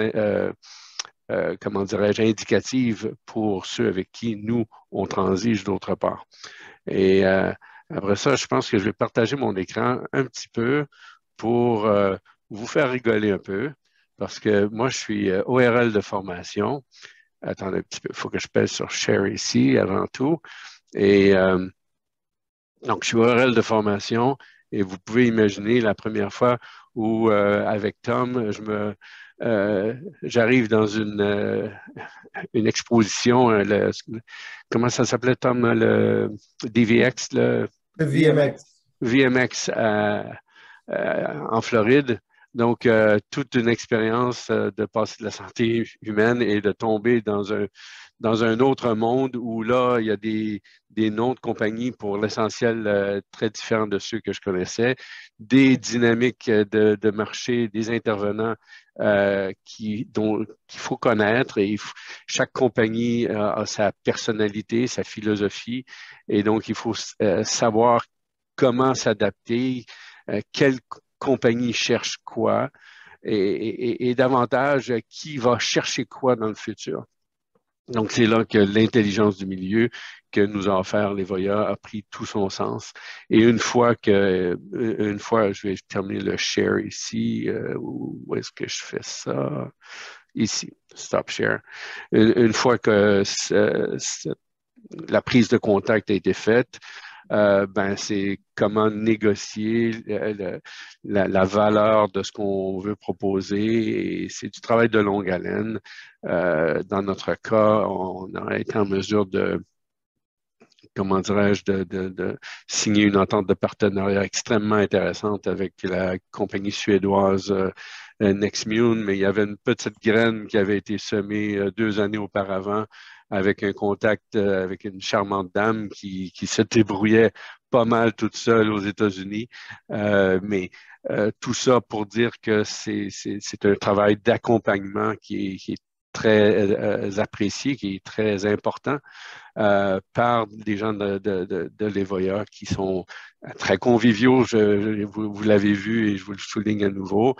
comment dirais-je, indicatives pour ceux avec qui nous, on transige d'autre part. Et après ça, je pense que je vais partager mon écran un petit peu pour vous faire rigoler un peu, parce que moi, je suis ORL de formation. Attendez un petit peu, il faut que je pèse sur Share ici avant tout. Et donc, je suis ORL de formation et vous pouvez imaginer la première fois où, avec Tom, j'arrive dans une exposition, comment ça s'appelait, Tom, le DVX, le VMX. VMX en Floride. Donc, toute une expérience de passer de la santé humaine et de tomber dans dans un autre monde où là, il y a des noms de compagnies pour l'essentiel très différents de ceux que je connaissais, des dynamiques de marché, des intervenants qu'il faut connaître et chaque compagnie a sa personnalité, sa philosophie et donc il faut savoir comment s'adapter, quelle compagnie cherche quoi et davantage qui va chercher quoi dans le futur. Donc, c'est là que l'intelligence du milieu que nous a offert les Voya a pris tout son sens. Et une fois, je vais terminer le share ici, où est-ce que je fais ça? Ici, stop share. Une fois que la prise de contact a été faite, c'est comment négocier la valeur de ce qu'on veut proposer et c'est du travail de longue haleine. Dans notre cas, on a été en mesure comment dirais-je, de signer une entente de partenariat extrêmement intéressante avec la compagnie suédoise Nextmune, mais il y avait une petite graine qui avait été semée 2 années auparavant avec un contact avec une charmante dame qui se débrouillait pas mal toute seule aux États-Unis. Mais tout ça pour dire que c'est un travail d'accompagnement qui est très apprécié, qui est très important par des gens de l'Evoya qui sont très conviviaux. Vous l'avez vu et je vous le souligne à nouveau.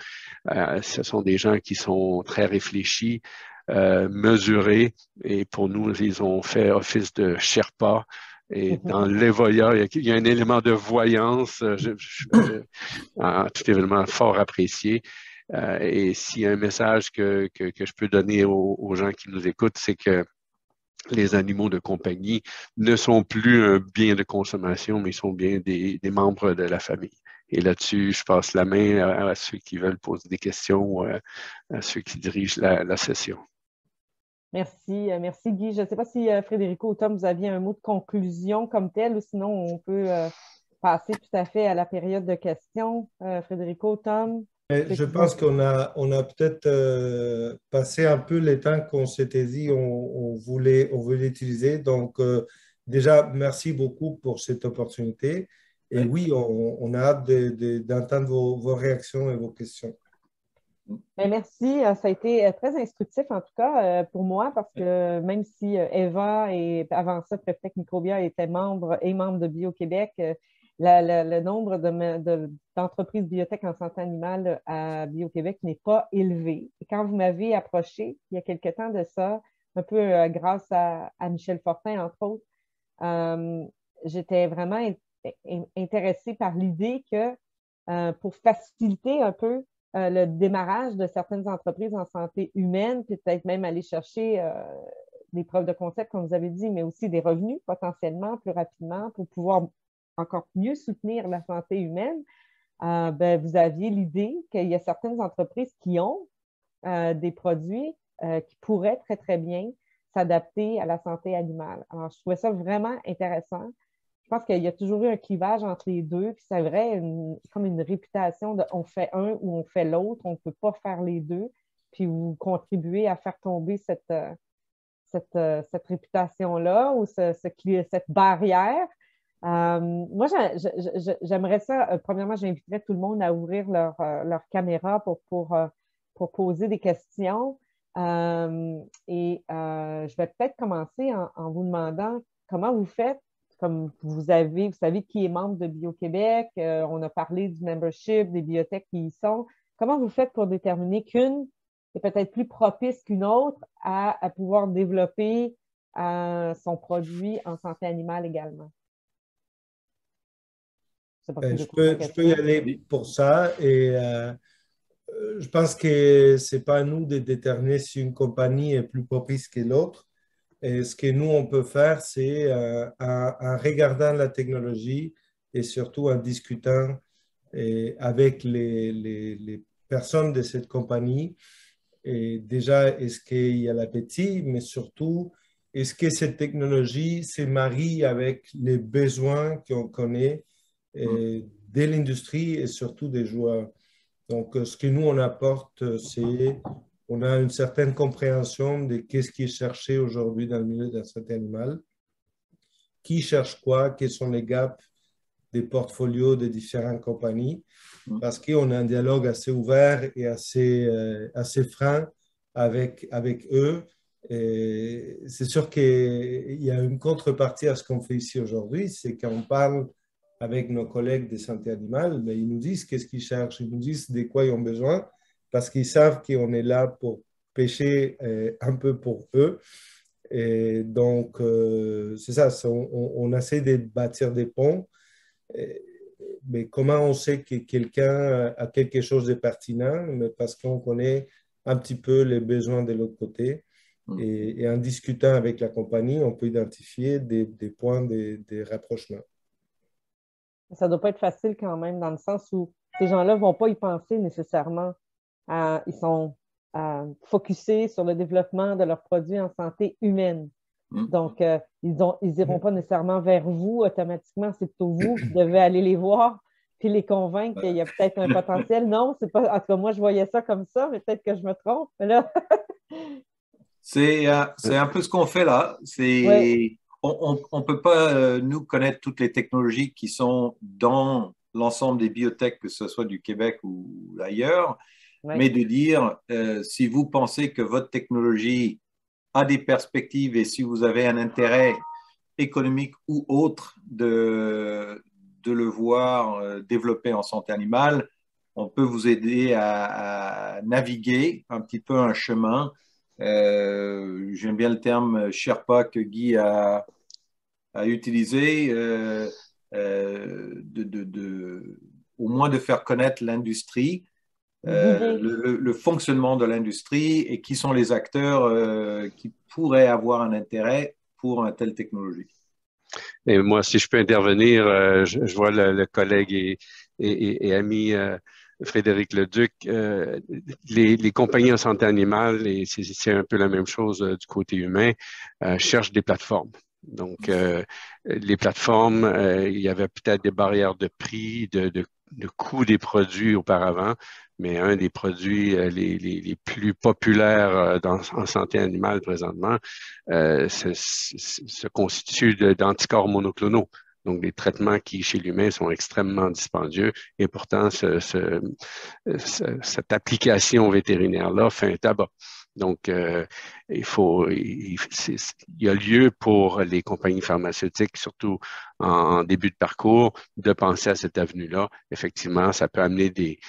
Ce sont des gens qui sont très réfléchis, mesurés et pour nous, ils ont fait office de Sherpa. Et dans l'Evoya, il y a un élément de voyance, tout événement fort apprécié. Et s'il y a un message que je peux donner aux gens qui nous écoutent, c'est que les animaux de compagnie ne sont plus un bien de consommation, mais sont bien des membres de la famille. Et là-dessus, je passe la main à ceux qui veulent poser des questions ou à ceux qui dirigent la session. Merci, merci Guy. Je ne sais pas si Frédérico ou Tom, vous aviez un mot de conclusion comme tel, ou sinon on peut passer tout à fait à la période de questions. Frédérico, Tom? Je pense qu'on a peut-être passé un peu les temps qu'on s'était dit on voulait utiliser. Donc, déjà, merci beaucoup pour cette opportunité. Et oui, on a hâte d'entendre vos réactions et vos questions. Bien, merci. Ça a été très instructif, en tout cas, pour moi, parce que même si Eva et avant ça, Préfect Microbia était membre de Bio-Québec, le nombre d'entreprises biotech en santé animale à Bio-Québec n'est pas élevé. Et quand vous m'avez approché, il y a quelque temps de ça, un peu grâce à Michel Fortin, entre autres, j'étais vraiment intéressée par l'idée que pour faciliter un peu le démarrage de certaines entreprises en santé humaine, puis peut-être même aller chercher des preuves de concept, comme vous avez dit, mais aussi des revenus potentiellement plus rapidement pour pouvoir encore mieux soutenir la santé humaine, vous aviez l'idée qu'il y a certaines entreprises qui ont des produits qui pourraient très, très bien s'adapter à la santé animale. Alors, je trouvais ça vraiment intéressant. Je pense qu'il y a toujours eu un clivage entre les deux, puis c'est vrai, comme une réputation de on fait un ou on fait l'autre, on ne peut pas faire les deux, puis vous contribuez à faire tomber cette réputation-là ou cette barrière. Moi, j'aimerais ça, premièrement, j'inviterais tout le monde à ouvrir leur caméra pour poser des questions. Je vais peut-être commencer en vous demandant comment vous faites. Comme vous savez qui est membre de Bio-Québec, on a parlé du membership, des biotech qui y sont. Comment vous faites pour déterminer qu'une est peut-être plus propice qu'une autre à pouvoir développer son produit en santé animale également? Je peux y aller pour ça. Et je pense que ce n'est pas à nous de déterminer si une compagnie est plus propice que l'autre. Et ce que nous, on peut faire, c'est en regardant la technologie et surtout en discutant avec les personnes de cette compagnie. Et déjà, est-ce qu'il y a l'appétit, mais surtout, est-ce que cette technologie se marie avec les besoins qu'on connaît de l'industrie et surtout des joueurs. Donc, ce que nous, on apporte, c'est on a une certaine compréhension de qu'est-ce qui est cherché aujourd'hui dans le milieu de la santé animale, qui cherche quoi, quels sont les gaps des portfolios des différentes compagnies, parce qu'on a un dialogue assez ouvert et assez franc avec eux. Et c'est sûr qu'il y a une contrepartie à ce qu'on fait ici aujourd'hui, c'est quand on parle avec nos collègues de santé animale, mais ils nous disent qu'est-ce qu'ils cherchent, ils nous disent de quoi ils ont besoin, parce qu'ils savent qu'on est là pour pêcher un peu pour eux. Et donc, c'est ça, on essaie de bâtir des ponts, mais comment on sait que quelqu'un a quelque chose de pertinent? Mais parce qu'on connaît un petit peu les besoins de l'autre côté. Et en discutant avec la compagnie, on peut identifier des points de rapprochement. Ça ne doit pas être facile quand même, dans le sens où ces gens-là ne vont pas y penser nécessairement. Ils sont focusés sur le développement de leurs produits en santé humaine. Donc, ils n'iront pas nécessairement vers vous automatiquement. C'est plutôt vous qui devez aller les voir puis les convaincre qu'il y a peut-être un potentiel. Non, c'est pas. En tout cas, moi, je voyais ça comme ça, mais peut-être que je me trompe. Mais là. C'est un peu ce qu'on fait là. Ouais. On ne peut pas, nous, connaître toutes les technologies qui sont dans l'ensemble des biotech, que ce soit du Québec ou ailleurs, Ouais. mais de dire, si vous pensez que votre technologie a des perspectives et si vous avez un intérêt économique ou autre de le voir développer en santé animale, on peut vous aider à naviguer un petit peu un chemin. J'aime bien le terme Sherpa que Guy a utilisé, au moins de faire connaître l'industrie, le fonctionnement de l'industrie et qui sont les acteurs qui pourraient avoir un intérêt pour une telle technologie. Et moi, si je peux intervenir, je vois le collègue et ami Frédéric Leduc, les compagnies en santé animale, et c'est un peu la même chose du côté humain, cherchent des plateformes. Donc, les plateformes, il y avait peut-être des barrières de prix, de coût des produits auparavant, mais un des produits les plus populaires en santé animale présentement se constitue d'anticorps monoclonaux. Donc, des traitements qui, chez l'humain, sont extrêmement dispendieux et pourtant, cette application vétérinaire-là fait un tabac. Donc, il y a lieu pour les compagnies pharmaceutiques, surtout en début de parcours, de penser à cette avenue-là. Effectivement, ça peut amener des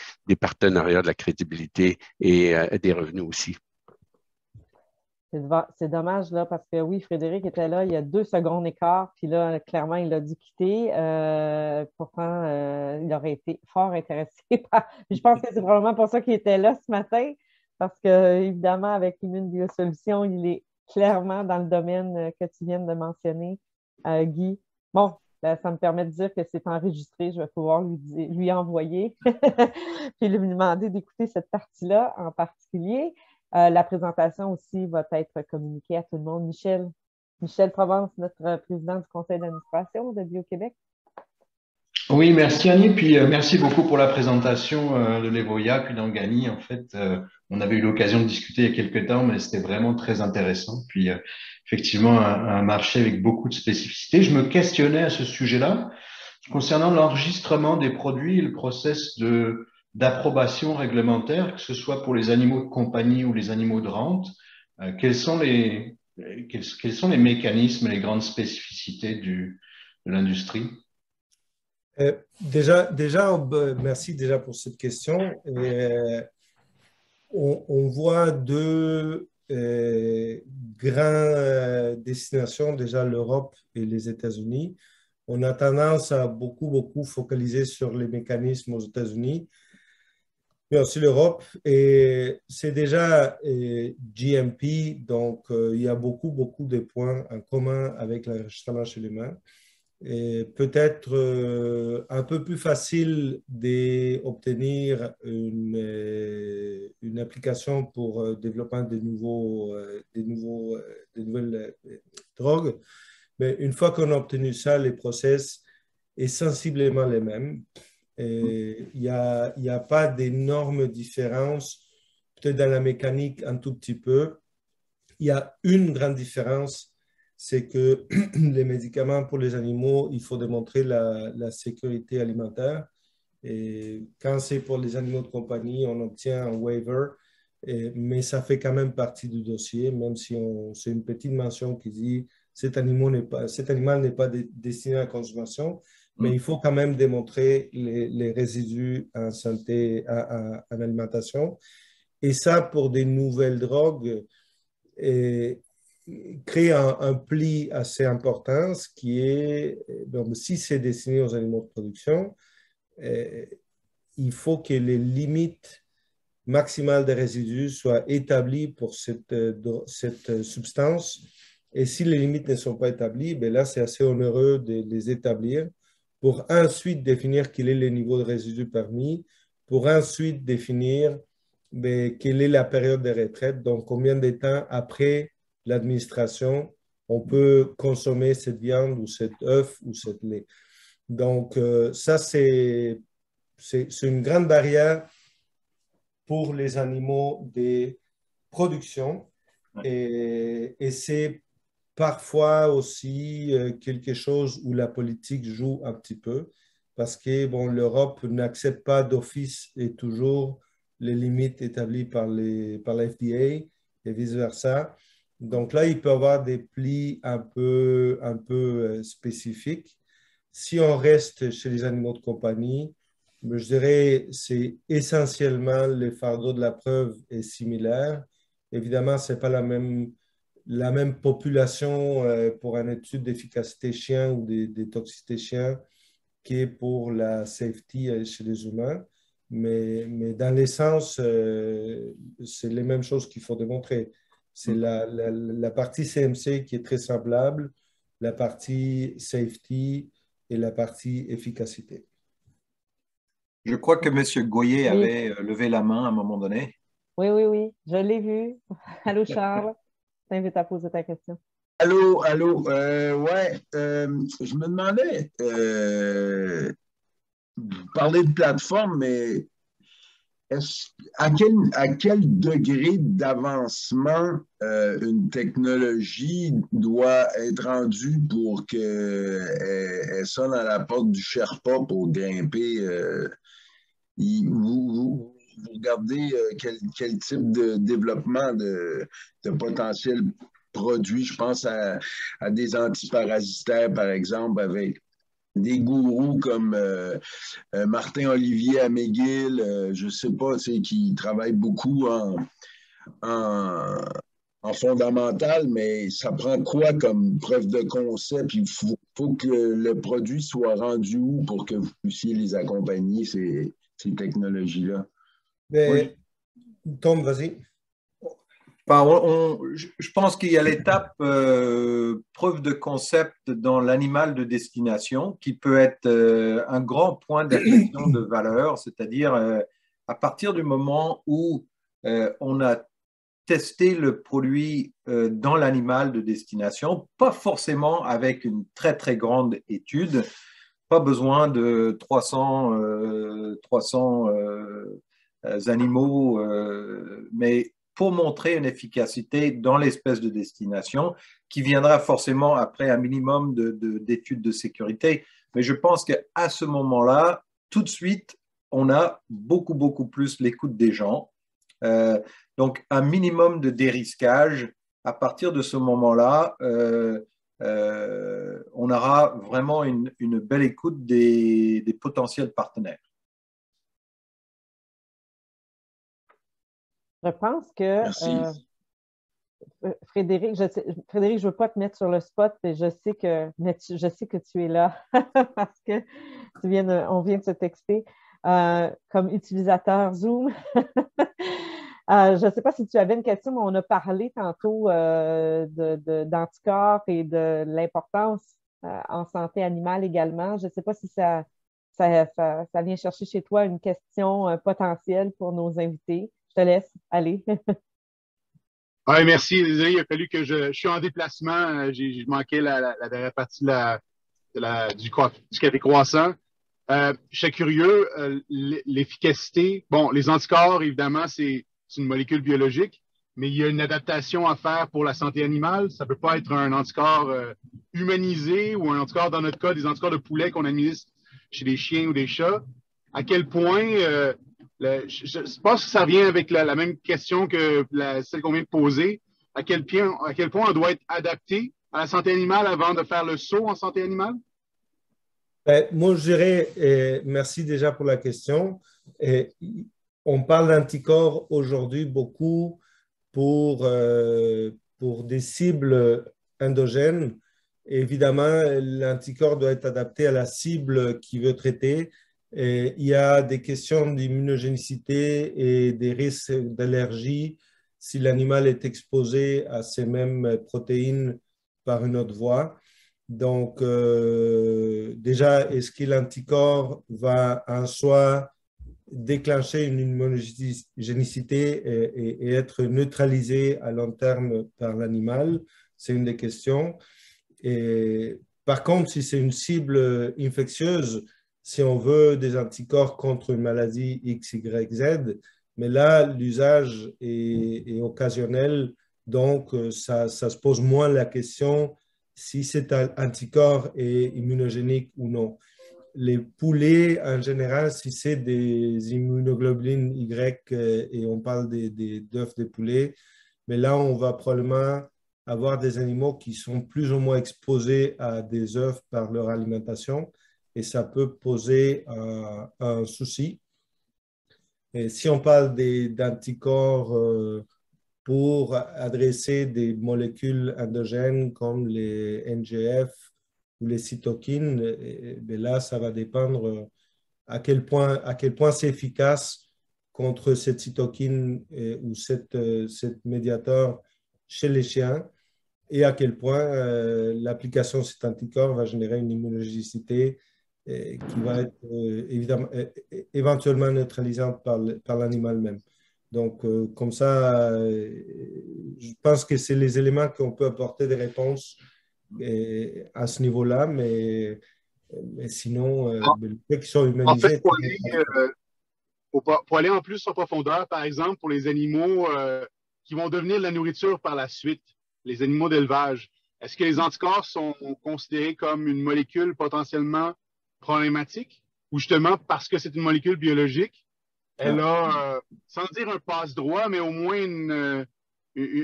partenariats, de la crédibilité et des revenus aussi. C'est dommage, là, parce que oui, Frédéric était là il y a 2 secondes et quart, puis là, clairement, il a dû quitter. Pourtant, il aurait été fort intéressé par. Je pense que c'est probablement pour ça qu'il était là ce matin, parce que, évidemment, avec Immune Biosolutions, il est clairement dans le domaine que tu viens de mentionner, Guy. Bon, ça me permet de dire que c'est enregistré. Je vais pouvoir lui envoyer, puis lui demander d'écouter cette partie-là en particulier. La présentation aussi va être communiquée à tout le monde. Michel Provence, notre président du conseil d'administration de Bio-Québec. Oui, merci Annie, puis merci beaucoup pour la présentation de l'Evoya, puis d'Angani. En fait, on avait eu l'occasion de discuter il y a quelques temps, mais c'était vraiment très intéressant. Puis effectivement, un marché avec beaucoup de spécificités. Je me questionnais à ce sujet-là concernant l'enregistrement des produits et le process d'approbation réglementaire, que ce soit pour les animaux de compagnie ou les animaux de rente. Quels sont les mécanismes et les grandes spécificités de l'industrie? Déjà, merci déjà pour cette question. On voit deux grandes destinations, déjà l'Europe et les États-Unis. On a tendance à beaucoup focaliser sur les mécanismes aux États-Unis, mais aussi l'Europe. Et c'est déjà GMP, donc il y a beaucoup de points en commun avec l'enregistrement chez l'humain. Peut-être un peu plus facile d'obtenir une application pour développer de nouvelles drogues. Mais une fois qu'on a obtenu ça, les process sont sensiblement les mêmes. Il n'y a pas d'énormes différences. peut-être dans la mécanique un tout petit peu. Il y a une grande différence, c'est que les médicaments pour les animaux, il faut démontrer la sécurité alimentaire. Et quand c'est pour les animaux de compagnie, on obtient un waiver, mais ça fait quand même partie du dossier, même si c'est une petite mention qui dit cet animal n'est pas destiné à la consommation, mais il faut quand même démontrer les résidus en santé, en alimentation. Et ça, pour des nouvelles drogues, crée un pli assez important, ce qui est, donc, si c'est destiné aux animaux de production, il faut que les limites maximales des résidus soient établies pour cette substance. Et si les limites ne sont pas établies, ben là, c'est assez onéreux de les établir pour ensuite définir quel est le niveau de résidus permis, pour ensuite définir quelle est la période de retraite, donc combien de temps après l'administration on peut consommer cette viande ou cet œuf ou cet lait. Donc, ça, c'est une grande barrière pour les animaux de production et c'est parfois aussi quelque chose où la politique joue un petit peu parce que bon, l'Europe n'accepte pas d'office et toujours les limites établies par la FDA et vice-versa. Donc là, il peut y avoir des plis un peu spécifiques. Si on reste chez les animaux de compagnie, je dirais c'est essentiellement le fardeau de la preuve est similaire. Évidemment, ce n'est pas la même population pour une étude d'efficacité chien ou des toxicités chien qui pour la safety chez les humains. Mais dans l'essence, c'est les mêmes choses qu'il faut démontrer. C'est la partie CMC qui est très semblable, la partie safety et la partie efficacité. Je crois que M. Goyer avait levé la main à un moment donné. Oui, je l'ai vu. Allô, Charles, je t'invite à poser ta question. Allô. Je me demandais, parler de plateforme, mais à quel degré d'avancement une technologie doit être rendue pour qu'elle sonne à la porte du Sherpa pour grimper? Vous regardez quel type de développement de potentiel produit. Je pense à des antiparasitaires, par exemple, avec des gourous comme Martin Olivier à McGill, je ne sais pas, qui travaillent beaucoup en fondamental, mais ça prend quoi comme preuve de concept? Il faut que le produit soit rendu où pour que vous puissiez les accompagner, ces technologies-là? Oui. Tom, vas-y. Je pense qu'il y a l'étape preuve de concept dans l'animal de destination qui peut être un grand point d'inflexion de valeur, c'est-à-dire à partir du moment où on a testé le produit dans l'animal de destination, pas forcément avec une très très grande étude, pas besoin de 300 animaux, mais pour montrer une efficacité dans l'espèce de destination qui viendra forcément après un minimum d'études de sécurité. Mais je pense qu'à ce moment-là, tout de suite, on a beaucoup plus l'écoute des gens. Donc, un minimum de dérisquage. À partir de ce moment-là, on aura vraiment une belle écoute des potentiels partenaires. Je pense que Frédéric, je ne veux pas te mettre sur le spot, mais je sais que tu es là parce que on vient de se texter comme utilisateur Zoom. Je ne sais pas si tu avais une question, mais on a parlé tantôt d'anticorps et de l'importance en santé animale également. Je ne sais pas si ça vient chercher chez toi une question potentielle pour nos invités. Je te laisse aller. Oui, merci. Désolé, il a fallu que je suis en déplacement. Je manquais la dernière partie du café croissant. Je suis curieux, l'efficacité. Bon, les anticorps, évidemment, c'est c'est une molécule biologique, mais il y a une adaptation à faire pour la santé animale. Ça ne peut pas être un anticorps humanisé ou un anticorps, dans notre cas, des anticorps de poulet qu'on administre chez des chiens ou des chats. À quel point, je pense que ça revient avec la même question que celle qu'on vient de poser, à quel point on doit être adapté à la santé animale avant de faire le saut en santé animale? Moi, je dirais, merci déjà pour la question. On parle d'anticorps aujourd'hui beaucoup pour des cibles endogènes. Évidemment, l'anticorps doit être adapté à la cible qui veut traiter. Et il y a des questions d'immunogénicité et des risques d'allergie si l'animal est exposé à ces mêmes protéines par une autre voie. Donc, déjà, est-ce que l'anticorps va en soi déclencher une immunogénicité et être neutralisé à long terme par l'animal? C'est une des questions. Et, par contre, si c'est une cible infectieuse, si on veut des anticorps contre une maladie X, Y, Z, mais là, l'usage est occasionnel, donc ça se pose moins la question si cet anticorps est immunogénique ou non. Les poulets, en général, si c'est des immunoglobulines Y et on parle d'œufs des poulets, mais là, on va probablement avoir des animaux qui sont plus ou moins exposés à des œufs par leur alimentation et ça peut poser un souci. Et si on parle d'anticorps pour adresser des molécules endogènes comme les NGF ou les cytokines, et là, ça va dépendre à quel point c'est efficace contre cette cytokine ou cette médiateur chez les chiens et à quel point l'application de cet anticorps va générer une immunogénicité qui va être évidemment, éventuellement neutralisante par l'animal même. Donc, comme ça, je pense que c'est les éléments qu'on peut apporter des réponses à ce niveau-là, mais sinon, le fait qu'ils soient humanisés… En fait, pour aller en plus en profondeur, par exemple, pour les animaux qui vont devenir de la nourriture par la suite, les animaux d'élevage, est-ce que les anticorps sont considérés comme une molécule potentiellement problématique ou justement parce que c'est une molécule biologique, elle a, sans dire un passe-droit, mais au moins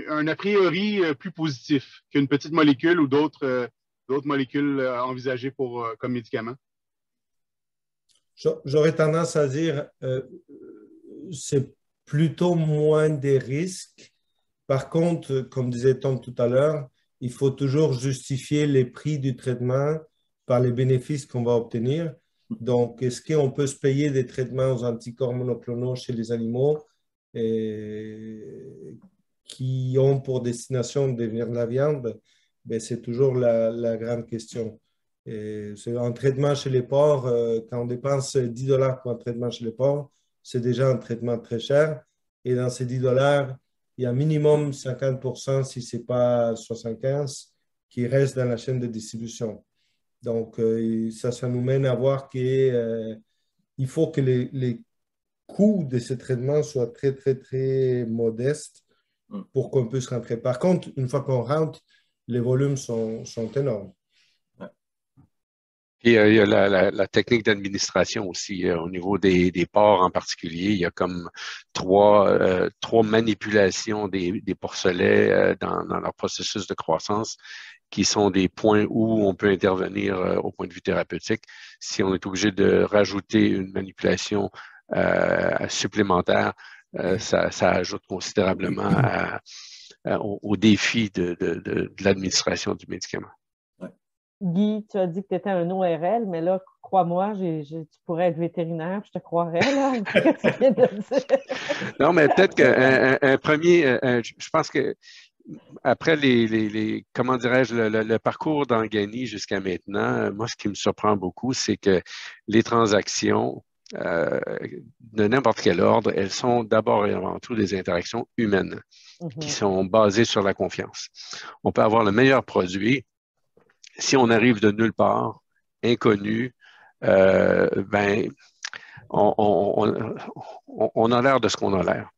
un a priori plus positif qu'une petite molécule ou d'autres molécules envisagées comme médicament? J'aurais tendance à dire c'est plutôt moins des risques. Par contre, comme disait Tom tout à l'heure, il faut toujours justifier les prix du traitement par les bénéfices qu'on va obtenir. Donc, est-ce qu'on peut se payer des traitements aux anticorps monoclonaux chez les animaux qui ont pour destination de devenir de la viande? Ben, c'est toujours la grande question. C'est un traitement chez les porcs, quand on dépense $10 pour un traitement chez les porcs, c'est déjà un traitement très cher. Et dans ces $10, il y a minimum 50%, si ce n'est pas 75%, qui reste dans la chaîne de distribution. Donc, ça nous mène à voir qu'il faut que les coûts de ce traitement soient très, très, très modestes pour qu'on puisse rentrer. Par contre, une fois qu'on rentre, les volumes sont énormes. Et il y a la technique d'administration aussi. Au niveau des porcs en particulier, il y a comme trois manipulations des porcelets dans leur processus de croissance qui sont des points où on peut intervenir au point de vue thérapeutique. Si on est obligé de rajouter une manipulation supplémentaire, ça ajoute considérablement au défi de l'administration du médicament. Guy, tu as dit que tu étais un ORL, mais là, crois-moi, tu pourrais être vétérinaire, je te croirais, là, ce que tu viens de dire. Non, mais peut-être qu'un premier, je pense que après comment dirais-je, le parcours d'Angani jusqu'à maintenant, moi, ce qui me surprend beaucoup, c'est que les transactions de n'importe quel ordre, elles sont d'abord et avant tout des interactions humaines qui sont basées sur la confiance. On peut avoir le meilleur produit. Si on arrive de nulle part, inconnu, ben, on a l'air de ce qu'on a l'air.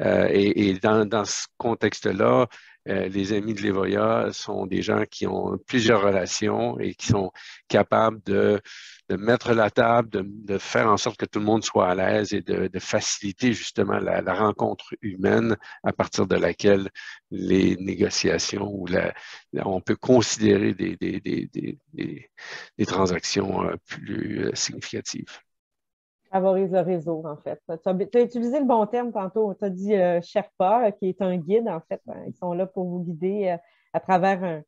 Et dans ce contexte-là, les amis de l'Evoya sont des gens qui ont plusieurs relations et qui sont capables de mettre la table, de faire en sorte que tout le monde soit à l'aise et de faciliter justement la rencontre humaine à partir de laquelle les négociations ou on peut considérer des transactions plus significatives. Favorise le réseau, en fait. Tu as utilisé le bon terme tantôt. Tu as dit Sherpa, qui est un guide, en fait. Ils sont là pour vous guider à travers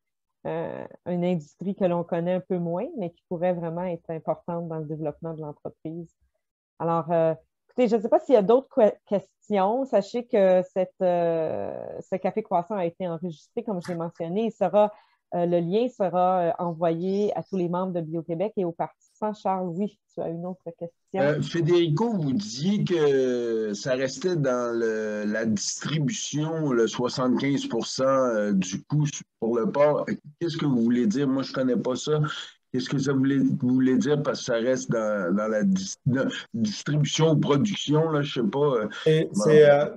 une industrie que l'on connaît un peu moins, mais qui pourrait vraiment être importante dans le développement de l'entreprise. Alors, écoutez, je ne sais pas s'il y a d'autres questions. Sachez que ce Café Croissant a été enregistré, comme je l'ai mentionné. Le lien sera envoyé à tous les membres de Bio-Québec et aux participants. Charles, oui, tu as une autre question. Federico, vous disiez que ça restait dans la distribution, le 75% du coût pour le port. Qu'est-ce que vous voulez dire? Moi, je ne connais pas ça. Qu'est-ce que ça voulait dire? Parce que ça reste dans la distribution ou production, là, je ne sais pas.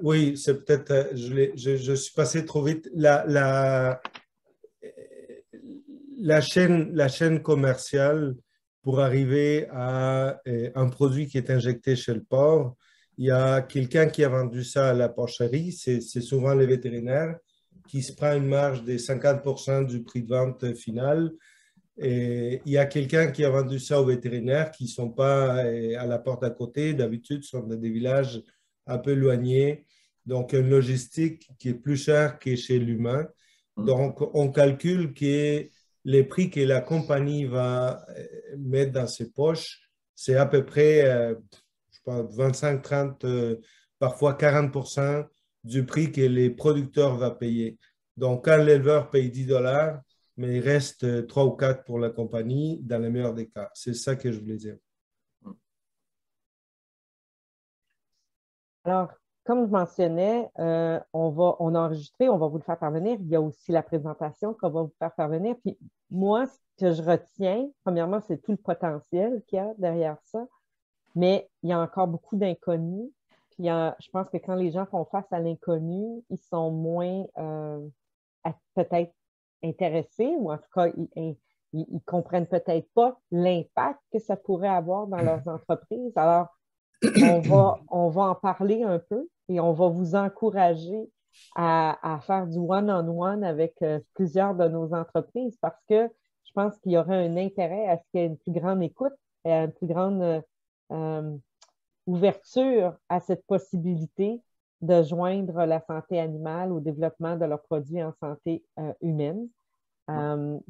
Oui, c'est peut-être, je suis passé trop vite. La chaîne commerciale pour arriver à un produit qui est injecté chez le porc. Il y a quelqu'un qui a vendu ça à la porcherie, c'est souvent les vétérinaires, qui se prend une marge des 50% du prix de vente final. Et il y a quelqu'un qui a vendu ça aux vétérinaires qui ne sont pas à la porte à côté, d'habitude sont dans des villages un peu éloignés. Donc, une logistique qui est plus chère que chez l'humain. Donc, on calcule que les prix que la compagnie va mettre dans ses poches, c'est à peu près, je pense, 25, 30, parfois 40% du prix que les producteurs vont payer. Donc, quand l'éleveur paye $10, mais il reste 3 ou 4 pour la compagnie, dans le meilleur des cas. C'est ça que je voulais dire. Alors, comme je mentionnais, on a enregistré, on va vous le faire parvenir. Il y a aussi la présentation qu'on va vous faire parvenir. Puis moi, ce que je retiens, premièrement, c'est tout le potentiel qu'il y a derrière ça, mais il y a encore beaucoup d'inconnus. Puis je pense que quand les gens font face à l'inconnu, ils sont moins peut-être intéressés ou en tout cas, ils comprennent peut-être pas l'impact que ça pourrait avoir dans leurs entreprises. Alors, on va en parler un peu et on va vous encourager à faire du one-on-one avec plusieurs de nos entreprises parce que je pense qu'il y aurait un intérêt à ce qu'il y ait une plus grande écoute et une plus grande ouverture à cette possibilité de joindre la santé animale au développement de leurs produits en santé humaine.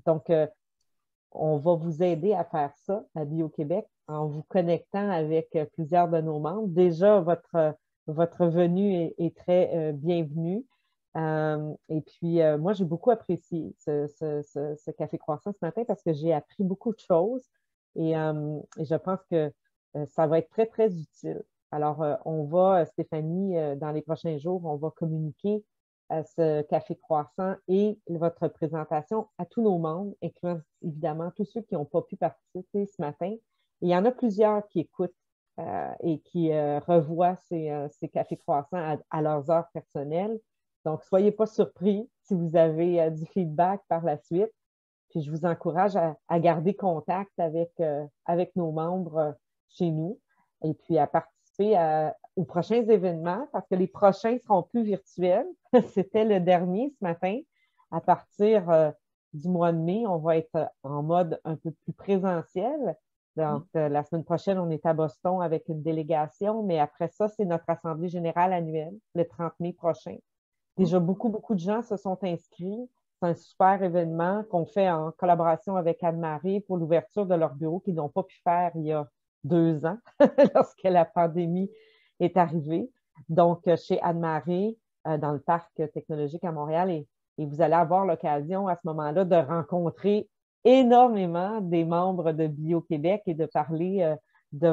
Donc, on va vous aider à faire ça à Bio-Québec en vous connectant avec plusieurs de nos membres. Déjà, votre venue est très bienvenue. Et puis, moi, j'ai beaucoup apprécié ce Café Croissant ce matin parce que j'ai appris beaucoup de choses et je pense que ça va être très, très utile. Alors, on va, Stéphanie, dans les prochains jours, on va communiquer ce Café Croissant et votre présentation à tous nos membres, incluant évidemment tous ceux qui n'ont pas pu participer ce matin. Et il y en a plusieurs qui écoutent et qui revoient ces Cafés Croissants à leurs heures personnelles. Donc, soyez pas surpris si vous avez du feedback par la suite. Puis, je vous encourage à garder contact avec nos membres chez nous et puis à participer aux prochains événements parce que les prochains seront plus virtuels. C'était le dernier ce matin. À partir du mois de mai, on va être en mode un peu plus présentiel. Donc, la semaine prochaine, on est à Boston avec une délégation, mais après ça, c'est notre assemblée générale annuelle, le 30 mai prochain. Déjà, beaucoup de gens se sont inscrits. C'est un super événement qu'on fait en collaboration avec Anne-Marie pour l'ouverture de leur bureau qu'ils n'ont pas pu faire il y a 2 ans, lorsque la pandémie est arrivée. Donc, chez Anne-Marie, dans le parc technologique à Montréal, et vous allez avoir l'occasion à ce moment-là de rencontrer énormément des membres de Bio-Québec et de parler du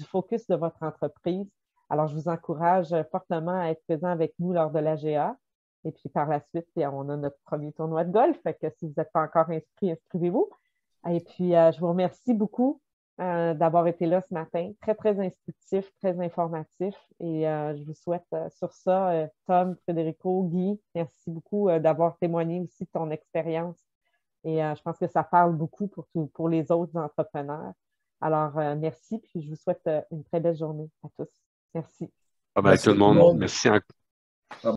focus de votre entreprise. Alors, je vous encourage fortement à être présent avec nous lors de l'AGA. Et puis, par la suite, on a notre premier tournoi de golf. Fait que si vous n'êtes pas encore inscrit, inscrivez-vous. Et puis, je vous remercie beaucoup d'avoir été là ce matin. Très, très instructif, très informatif. Et je vous souhaite sur ça, Tom, Federico, Guy, merci beaucoup d'avoir témoigné aussi de ton expérience. Et je pense que ça parle beaucoup pour les autres entrepreneurs. Alors, merci, puis je vous souhaite une très belle journée à tous. Merci. Bye bye tout le monde. Merci encore.